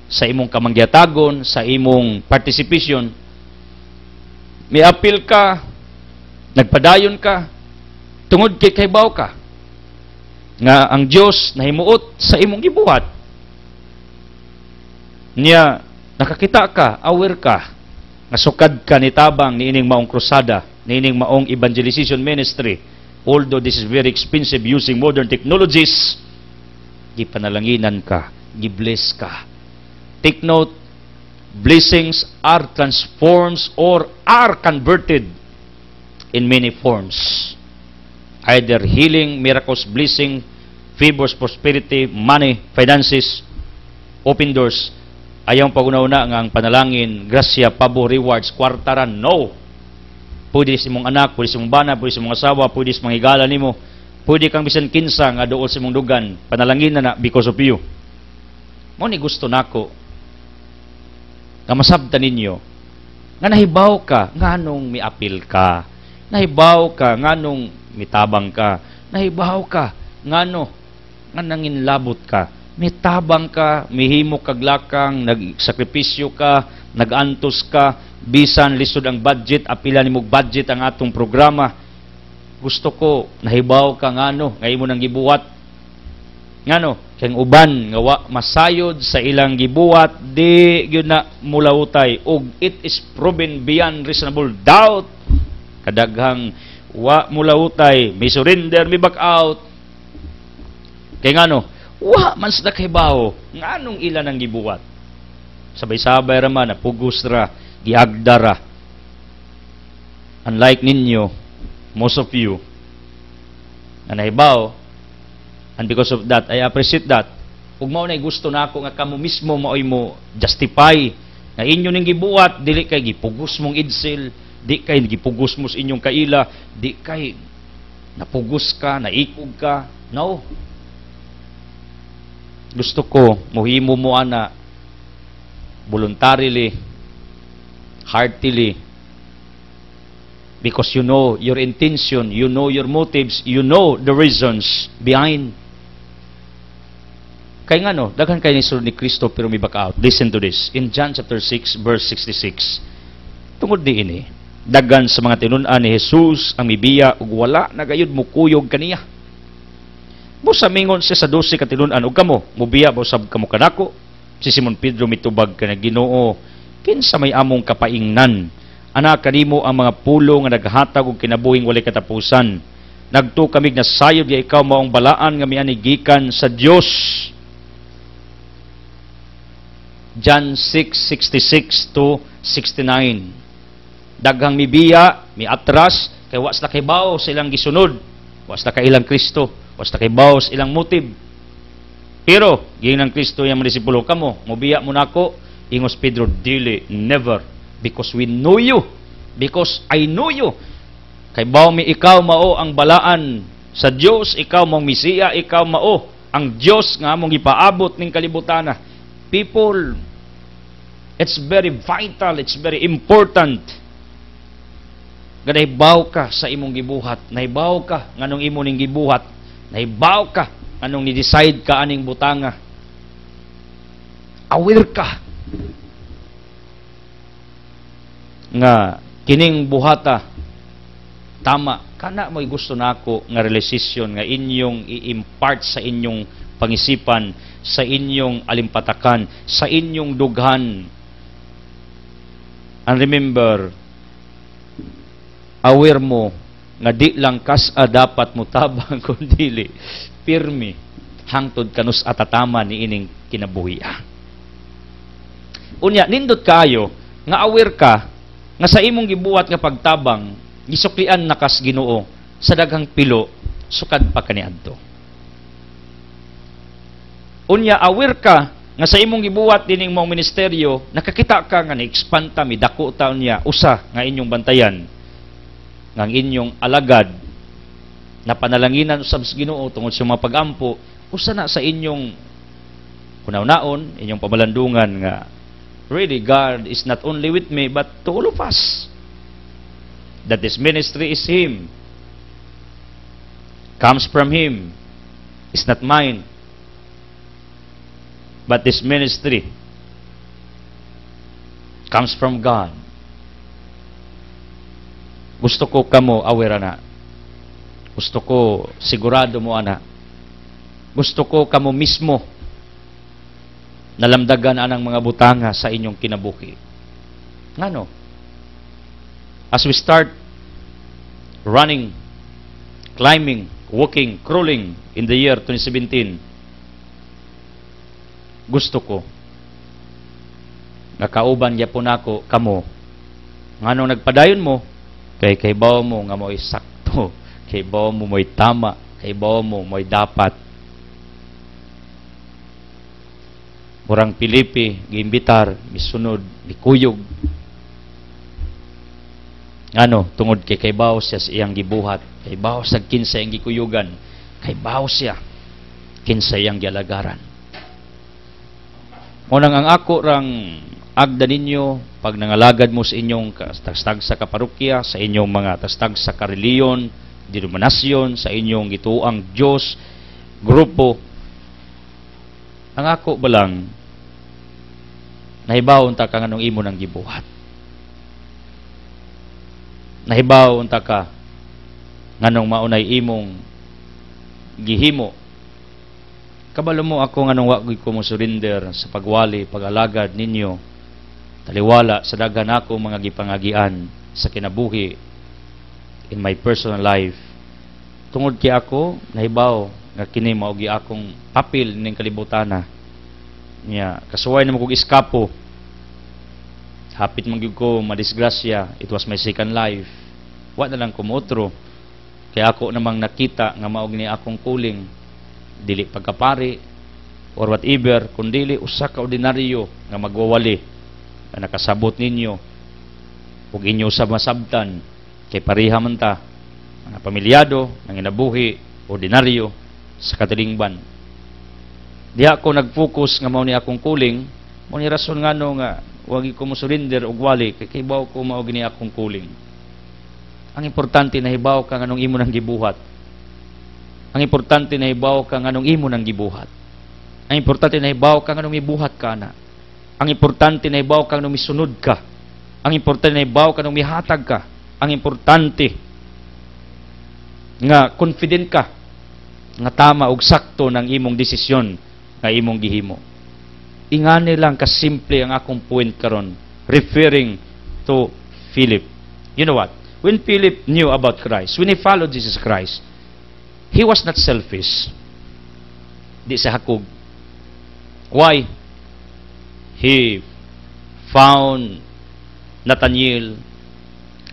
sa imong kamangyatagon, sa imong participation. May apil ka, nagpadayon ka, tungod kay kaybaw ka nga ang Dios nahimuot sa imong gibuhat. Niya nakakita ka, aware ka, nasukad ka ni tabang niining maong krusada, niining maong evangelization ministry. Although this is very expensive using modern technologies, gipanalanginan ka, gibless ka. Take note, blessings are transformed or are converted in many forms. Either healing, miracles, blessing, favors, prosperity, money, finances, open doors. Ayaw pag-una-una nga ang panalangin, grasya, pabo, rewards, kwartaran, no. Pwede sa imong anak, pwede sa imong bana, pwede sa imong asawa, pwede sa mga higala nimo, pwede kang bisan kinsa nga dool sa imong dugan, panalangin na because of you. Mo ni gusto nako nga masabtan ninyo nga nahibaw ka nganong miapil ka, nahibaw ka nganong mitabang ka, nahibaw ka ngano nga nanginlabot ka. Mitabang ka, mihimo kaglakang, nagsakripisyo ka, nagantos ka, bisan lisod ang budget, apila ni mo budget ang atong programa. Gusto ko, nahibaw ka ngano, ngayon mo nang gibuhat. Ngano, kayang uban, ngawa masayod sa ilang gibuhat, di yun na mulawutay. Og it is proven beyond reasonable doubt. Kadaghang wa mulawutay, may surrender, may back out. Kaya ngano, wa man sa kahibaw nganong ilan ang gibuhat. Sabay-sabay raman napugos ra, giagdara. Unlike ninyo, most of you na nahibaw, and because of that I appreciate that. Ug mao nay gusto nako nga kamo mismo maoy mo justify nga inyo ning gibuhat, dili kay gipugos mong idsel, di kay gipugos mo sa inyong kaila, di kay napugos ka, naikog ka. No. Gusto ko, muhimo mo ana, voluntarily, heartily, because you know your intention, you know your motives, you know the reasons behind. Kaya nga no, daghan kayo ni sulod ni Kristo pero may back out. Listen to this. In John chapter 6, verse 66, tungod di ini, daghan sa mga tinunan ni Jesus ang mibiya ug wala nagayud mo kuyog kaniya. Busa mingon siya sa 12 katinunan ug kamo mubiya ba usab kamo kanako. Si Simon Pedro mitubag kana Ginoo, Kinsa may among kapaingnan? Anak kanimo ang mga pulo nga naghatag og kinabuhing walay katapusan. Nagtu kamig na sayod nga ikaw maong balaan nga miani gikan sa Dios. John 6:66 to 69. Daghang mibiya, miatras, kay wa sila kaybaw sa ilang gisunod. Wa sila kay ilang Kristo, wa sila kaybaw sa ilang motive. Pero ginang Kristo yang disipulo kamo, mobiya mo nako, ingos Pedro, dili, never, because we know you, because I know you. Kaybaw mi ikaw mao ang balaan sa Dios, ikaw mong Mesiya, ikaw mao ang Dios nga among ipaabot ning kalibutan. People, it's very vital, it's very important. Nahibaw ka sa imong gibuhat, nahibaw ka nganong imo ning gibuhat, nahibaw ka anong ni-decide ka aning butanga. Aware ka nga kining buhata tama kana mo'y gusto nako nga realization nga inyong i-impart sa inyong pangisipan, sa inyong alimpatakan, sa inyong dughan. And remember, aware mo nga di lang kas-a dapat mo tabang kundili pirmi hangtod kanus atatama ni ining kinabuhi. Unya nindot kayo nga aware ka nga sa imong gibuhat nga pagtabang gisuklian nakas Ginoo sa daghang pilo sukad pa kaniadto. Unya aware ka nga sa imong gibuhat dining mong ministeryo nakakita ka nga na-expand ta midako ta unya usa nga inyong bantayan ng inyong alagad na panalanginan usab sa Ginoo tungod sa mga pagampo usa na sa inyong kunaw-naon inyong pamalandungan nga really God is not only with me but to all of us, that this ministry is Him, comes from Him, is not mine, but this ministry comes from God. Gusto ko kamo aware na. Gusto ko sigurado mo ana. Gusto ko kamo mismo nalamdagan anang mga butanga sa inyong kinabuhi. Ngano? As we start running, climbing, walking, crawling in the year 2017, gusto ko nga kauban gyapon nako kamo nganong nagpadayon mo kay kaybaw mo nga mo'y sakto, kaybaw mo mo'y tama, kaybaw mo mo'y dapat. Murang Pilipi, giimbitar, misunod, mikuyog. Ano, tungod kay kaybaw siya sa iyang gibuhat, kaybaw sa kinsa iyang gikuyugan, kaybaw siya kinsa iyang gialagaran. Unang ang ako rang agda ninyo pag nangalagad mo sa inyong tastag sa kaparokya, sa inyong mga tastag sa kareliyon, denominasyon, sa inyong gituang Diyos, grupo, ang ako ba lang, nahibaw unta ka nganong imo ng gibuhat. Nahibaw unta ka nganong maunay imong gihimo. Kabalo mo ako nganong wa ko mo surrender sa pagwali, pag-alagad ninyo, taliwala sa daghan ako mga gipangagian sa kinabuhi in my personal life. Tungod kay ako, nahibaw nga kini mao gi akong papel ning kalibutana. Nya, kasuway na mo kog iskapo. Hapit man gyud ko madisgrasya, it was my second life. Wa na lang ko mootro. Kay ako namang nakita nga mao ni akong calling, dili pagkapari or whatever, kundili usa ka ordinaryo nga magwawali na nakasabot ninyo ug inyo sa masabtan kay pareha man ta mga pamilyado nang inabuhi ordinaryo sa katilingban. Diha ako nag-focus nga mao ni akong calling, mao ni rason ngano nga wagi ko mo surrender og wali kay kaybaw ko mao gini akong calling. Ang importante na hibaw ka nganong imo nang gibuhat. Ang importante na hibaw ka nganong imo nang gibuhat. Ang importante na hibaw ka nganong mibuhat ka na. Ang importante na hibaw ka nganong misunod ka. Ang importante na hibaw ka nganong mihatag ka. Ang importante nga confident ka nga tama ug sakto ng imong desisyon nga imong gihimo. Ingani lang kasimple ang akong point karon. referring to Philip. You know what? When Philip knew about Christ, when he followed Jesus Christ, he was not selfish. Di sa hakog. Why? He found Nathanael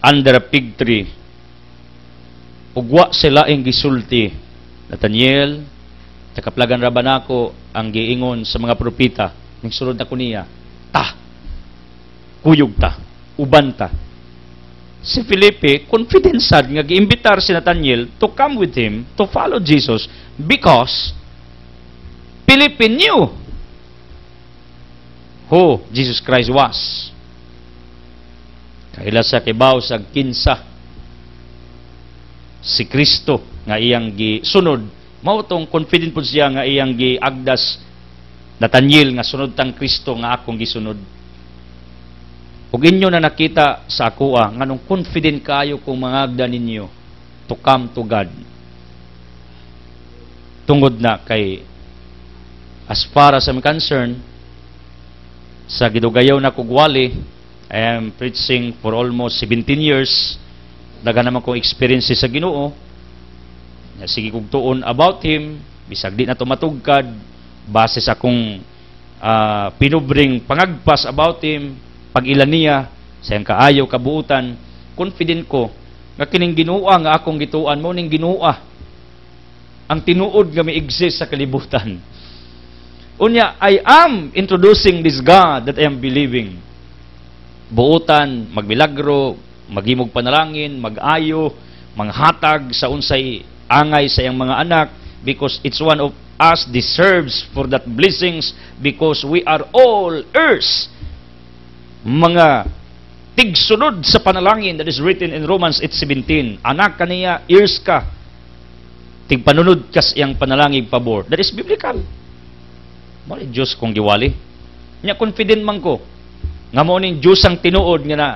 under a fig tree. Ugwa sila ang gisulti. Nathanael, takaplagan ra ba nako ang giingon sa mga propeta ning sulod na kuniya? Kuyog ta, uban ta. Si Felipe, confident sad nga giimbitar si Nathanael to come with him to follow Jesus because Felipe knew who Jesus Christ was. Kaila sa kibaw sa kinsa si Kristo nga iyang gisunod, mao tong confident pud siya nga iyang giagdas Nathanael nga sunod tang Kristo nga akong gisunod. Ug inyo na nakita sa akoa nganong confident kayo kung mangagda ninyo to come to God. Tungod na kay as far as I'm concerned, sa gidugayaw na kugwali, I am preaching for almost 17 years. Daga naman kong experience sa Ginoo. Sige kong tuon about Him, bisag di na tumatugkad, base sa akong pinubring pangagpas about Him, pag-ilan niya, sa iyang kaayaw, kabuutan, confident ko, nga kining Ginoo nga akong gituan mo, ning Ginoo ang tinuod nga may exist sa kalibutan. Unya, I am introducing this God that I am believing. Buutan, magmilagro, magimog panalangin, mag-ayo, manghatag sa unsay angay sa iyang mga anak, because it's one of us deserves for that blessings, because we are all heirs. Mga tigsunod sa panalangin that is written in Romans 8:17. Anak kaniya, heirs ka. Tigpanunod kas iyang panalangin pabor. That is biblical. Mali Diyos kong giwali. Nya confident man ko nga mo ning Diyos ang tinuod nga na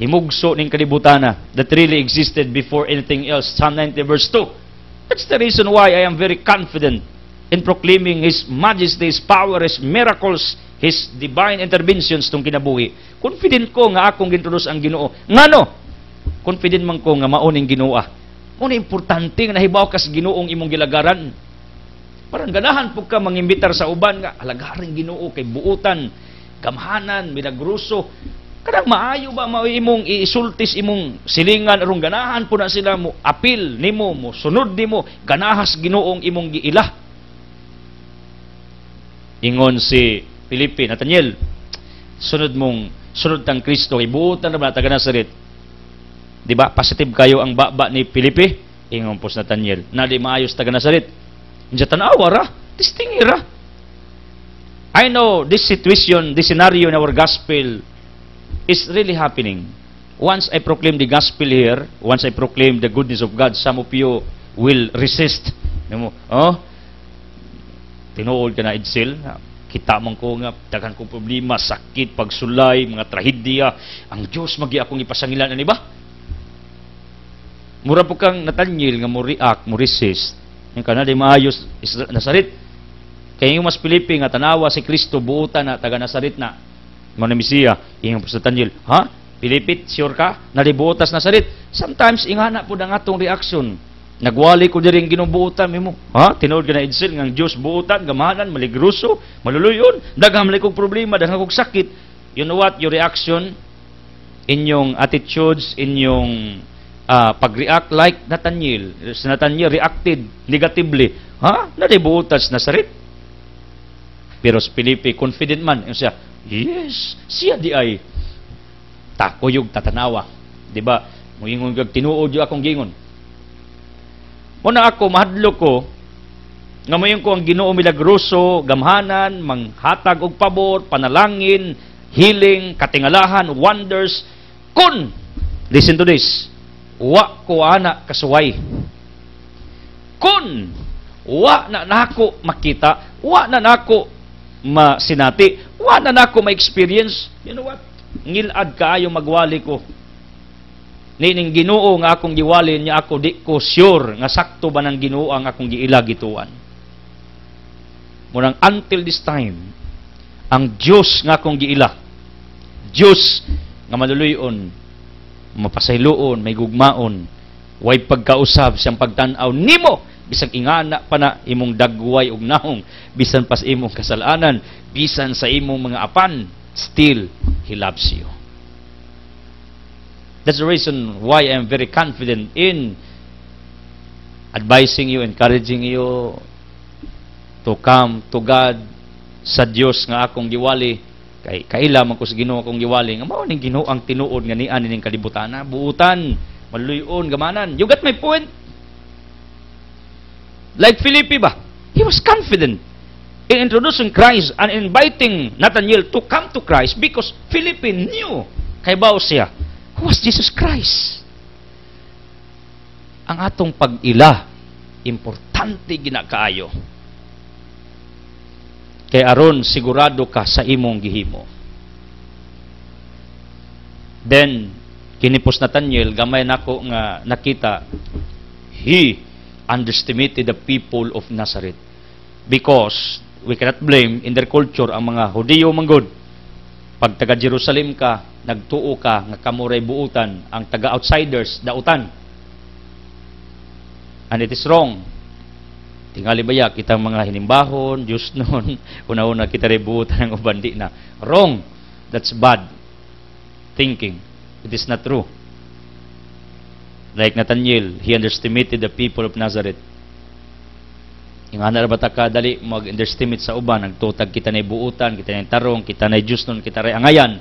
himugso ning kalibutana that really existed before anything else. Psalm 90 verse 2. That's the reason why I am very confident in proclaiming His majesty, His power, His miracles, His divine interventions tong kinabuhi. Confident ko nga akong gintroduce ang Ginoo. Ngano? Confident man ko nga mao ning Ginoo. Mao ni importante nga nahibaw kas Ginoong imong gilagaran. Parang ganahan po ka mangimbitar sa uban nga alagaring Ginoo kay buutan, gamhanan, milagruso. Kadang maayo ba mao imong isultis imong silingan aron ganahan po na sila mo apil nimo mo sunod nimo ganahas Ginoong imong giila. Ingon si Felipe, Nathanael, sunod tang Kristo kay buutan na taga Nazaret. Di ba? Positive kayo ang baba ni Felipe. Ingon po si Nathanael, na di maayos taga Nazaret. Diyan tanawa ra, distingira. I know this situation, this scenario in our gospel is really happening. Once I proclaim the gospel here, once I proclaim the goodness of God, some of you will resist. Tinuod ka na Edsel, kita man ko nga, daghan kong problema, sakit, pagsulay, mga trahedya, ang Diyos magi akong ipasangilan, ano ba? Mura po kang Nathanael nga mo react, mo resist. Yung ka na, di maayos, Nazaret. Kaya yung mas Felipe nga tanawa si Kristo, buutan na, taga Nazaret na, mga Mesiya, yung po sa Nathanael, ha? Felipe, sure ka? Nalibuotas Nazaret. Sometimes, ingana po na nga itong reaction. Nagwali ko din ginubuutan mo. Ha? Tinood ka na Edsel, ng Diyos buutan, gamahanan, maligruso, maluluyon, daghamli kong problema, daghang kong sakit. You know what? Your reaction, inyong attitudes, inyong pag-react like Nathanael. Si Nathanael reacted negatively. Ha? Nalibuotas Nazaret. Pero si Felipe, confident man. Siya, yes, siya di ay takuyog tatanawa. Diba? Muingon kag tinuod yung akong gingon. Muna ako, mahadlo ko, nga mayon ko ang Ginoo milagroso, gamhanan, manghatag og pabor, panalangin, healing, katingalahan, wonders, kun, listen to this, wa ko ana kasuway. Kun, wa na nako makita, wa na nako masinati, wa na nako ma-experience, you know what? Ngilad kaayo magwali ko. Nining Ginoo nga akong giwali niya ako di ko sure nga sakto ba ng Ginoo ang akong giila gituan. Murang until this time, ang Dios nga akong giila, Diyos nga maluluyon, mapasayloon, may gugmaon, way pagkausab siyang pagtan-aw nimo, bisag ingana pa na imong dagway ug nahong, bisan pas imong kasalanan, bisan sa imong mga apan, still He loves you. That's the reason why I am very confident in advising you, encouraging you to come to God, sa Dios nga akong giwali. Kay kaila man ko sa Ginoo akong giwali, nga mao ning Ginoo ang tinuod nga nian ning kalibutan, buutan, maluyon, gamanan. You got my point? Like Felipe ba? He was confident in introducing Christ and inviting Nathanael to come to Christ because Felipe knew, kay bao siya, who was Jesus Christ. Ang atong pag-ila, importante ginakaayo. Kay aron sigurado ka sa imong gihimo. Then, kinipos Nathanael, gamay nako nga nakita, he underestimated the people of Nazareth. Because, we cannot blame in their culture ang mga Hudiyo manggod. Pag taga Jerusalem ka, nagtuo ka, nga kamuray buutan, ang taga-outsiders, dautan. And it is wrong. Tingali baya, kitang mga hinimbahon, Diyos noon, una-una kita ributan ng ubandi na. Wrong. That's bad thinking. It is not true. Like Nathanael, he underestimated the people of Nazareth. Yung ana ba ta kadali mag-underestimate sa uban, nagtutag kita na buutan, kita na tarong, kita na Diyos noon, kita ray angayan.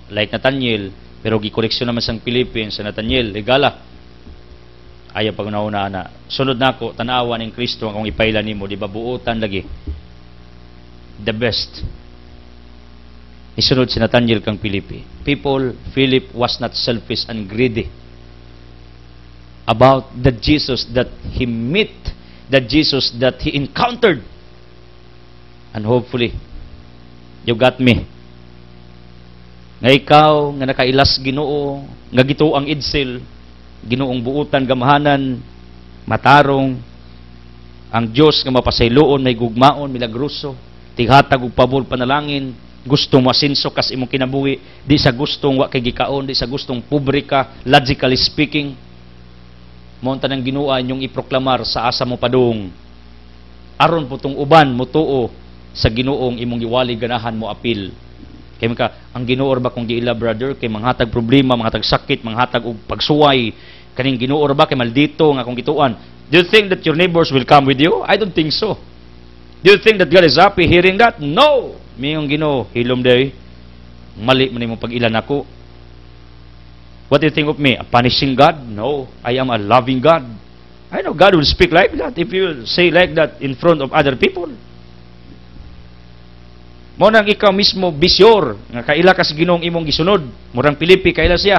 Like Nathanael, pero gikoreksyon naman sang Philippines sa Nathanael, legala. Ayaw pag nauna na. Sunod na ako, tanawan ng Kristo ang ipailan nimo, di ba buutan lagi. The best. Isunod si Nathanael kang Philippe. Philip was not selfish and greedy about the Jesus that he met, the Jesus that he encountered. And hopefully, you got me. Nga ikaw, nga nakailas Ginoo, nga gito ang idsel, Ginoong buutan, gamahanan, matarong, ang Diyos nga mapasayloon, may gugmaon, milagruso, tighatag og pabor panalangin, gustong masinso kas imong kinabuhi, di sa gustong wa kay gikaon, di sa gustong pobre ka, logically speaking. Monta ng Ginoo inyong iproklamar sa asa mo padung. Aron putong uban mutuo sa Ginoong imong giwali ganahan mo apil. Kay ka, ang Ginoo ba kung giila brother, kay manghatag problema, manghatag sakit, manghatag og pagsuway, kaning Ginoo ba kay maldito nga kung gituan. Do you think that your neighbors will come with you? I don't think so. Do you think that God is happy hearing that? No! Miyong Ginoo, hilom day, mali man imong pag-ilan ako. What do you think of me? A punishing God? No, I am a loving God. I know God will speak like that if you say like that in front of other people. Mo nang ikaw mismo bisyor nga kaila ka sa Ginoong imong gisunod, murang Felipe kaila siya.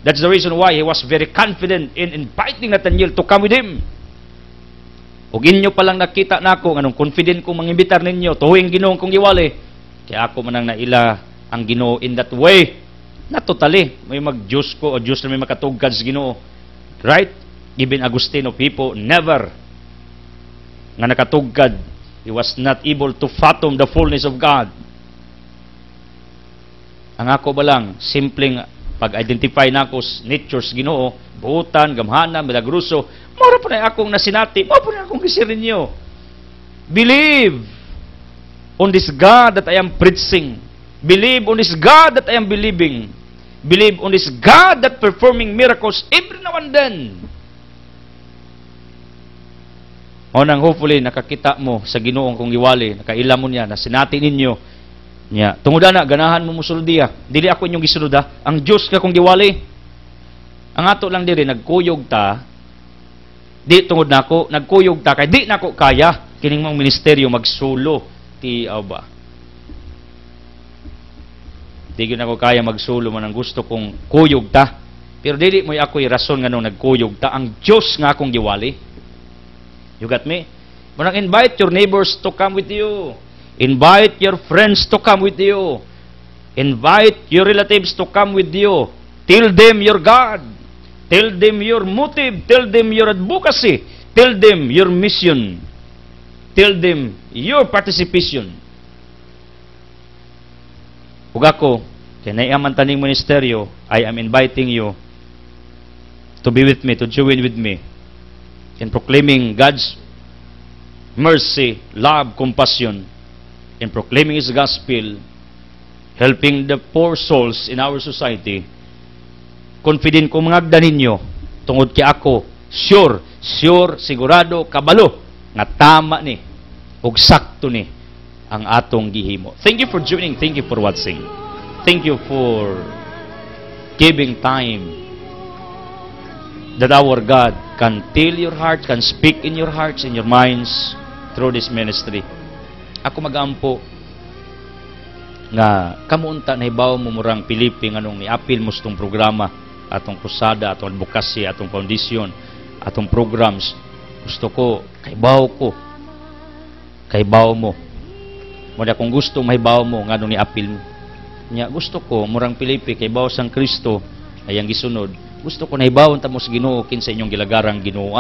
That's the reason why he was very confident in inviting Nathanael to come with him. Ug inyo pa lang nakita nako nganong confident kong mangimbitar ninyo tuwing Ginoong kong giwali. Kaya ako man ang naila ang Ginoo in that way. Not totally. May mag-Diyos ko o Diyos na may makatugkad sa Ginoo. Right? Even Agustino people never nga nakatugkad. He was not able to fathom the fullness of God. Ang ako ba lang, simpleng pag-identify na ako sa natures Ginoo, buutan, gamhana, milagruso, mara pa na akong nasinati, mara pa na akong kisirin nyo. Believe on this God that I am preaching. Believe on this God that I am believing. Believe on this God that performing miracles every now and then. O nang hopefully nakakita mo sa Ginoong kong giwali, nakaila mo niya, nasinati ninyo niya. Tungod na, ganahan mo musulod diya. Dili ako inyong gisunod ha. Ang Diyos ka kong giwali. Ang ato lang diri, nagkuyog ta. Di tungod na ako, nagkuyog ta. Kaya di na ako kaya. Kining mong ministeryo magsulo. Ti ba? Di na ako kaya magsulo man ang gusto kong kuyog ta. Pero dili mo ako'y rason nga nung nagkuyog ta. Ang Diyos nga akong giwali. You got me? Munang invite your neighbors to come with you. Invite your friends to come with you. Invite your relatives to come with you. Tell them your God. Tell them your motive. Tell them your advocacy. Tell them your mission. Tell them your participation. Ug ako, Kaya naiaman taning ministeryo, I am inviting you to be with me, to join with me in proclaiming God's mercy, love, compassion, in proclaiming His gospel, helping the poor souls in our society. Confident ko mga agda ninyo, tungod kay ako, sure, sigurado, kabalo, nga tama ni, ug sakto ni, ang atong gihimo. Thank you for joining, thank you for watching. Thank you for giving time that our God can tell your heart, can speak in your hearts, in your minds, through this ministry. Ako magampo nga kamunta na hibaw mo murang Pilipi nganong niapil mo itong programa, atong krusada, atong advocacy, atong foundation, atong programs. Gusto ko, kaibaw mo. Muna kung gusto mahibaw mo nganong niapil mo. Nya gusto ko murang Pilipi kaibaw sang Kristo ay ang gisunod. Gusto ko nahibawon ta mo sa Ginoo kinsa inyong gilagarang Ginoo.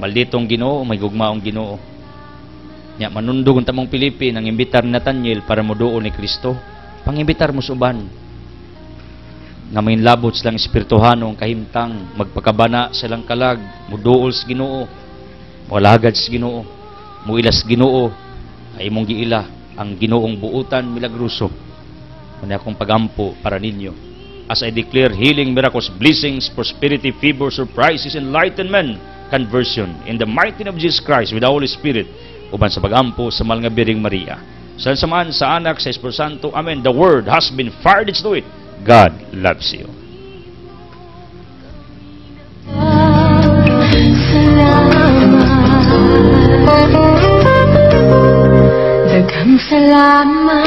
Malditong Ginoo, may gugmaong Ginoo. Nya manundog ta mong Pilipi nang imbitar ni Nathaniel para moduo ni Kristo. Pangimbitar mo suban. Nga may labot silang espirituhanong kahimtang, magpakabana silang kalag, muduol sa Ginoo, malagad sa Ginoo, muilas Ginoo, ay imong giila ang Ginoong buutan milagruso. Muna akong pagampo para ninyo. As I declare healing, miracles, blessings, prosperity, favor, surprises, enlightenment, conversion, in the mighty name of Jesus Christ with the Holy Spirit, uban sa pagampo sa mahal nga Biring Maria. Sa samahan sa Anak, sa Espiritu Santo, Amen. The Word has been fired into it. God loves you. Daghang salamat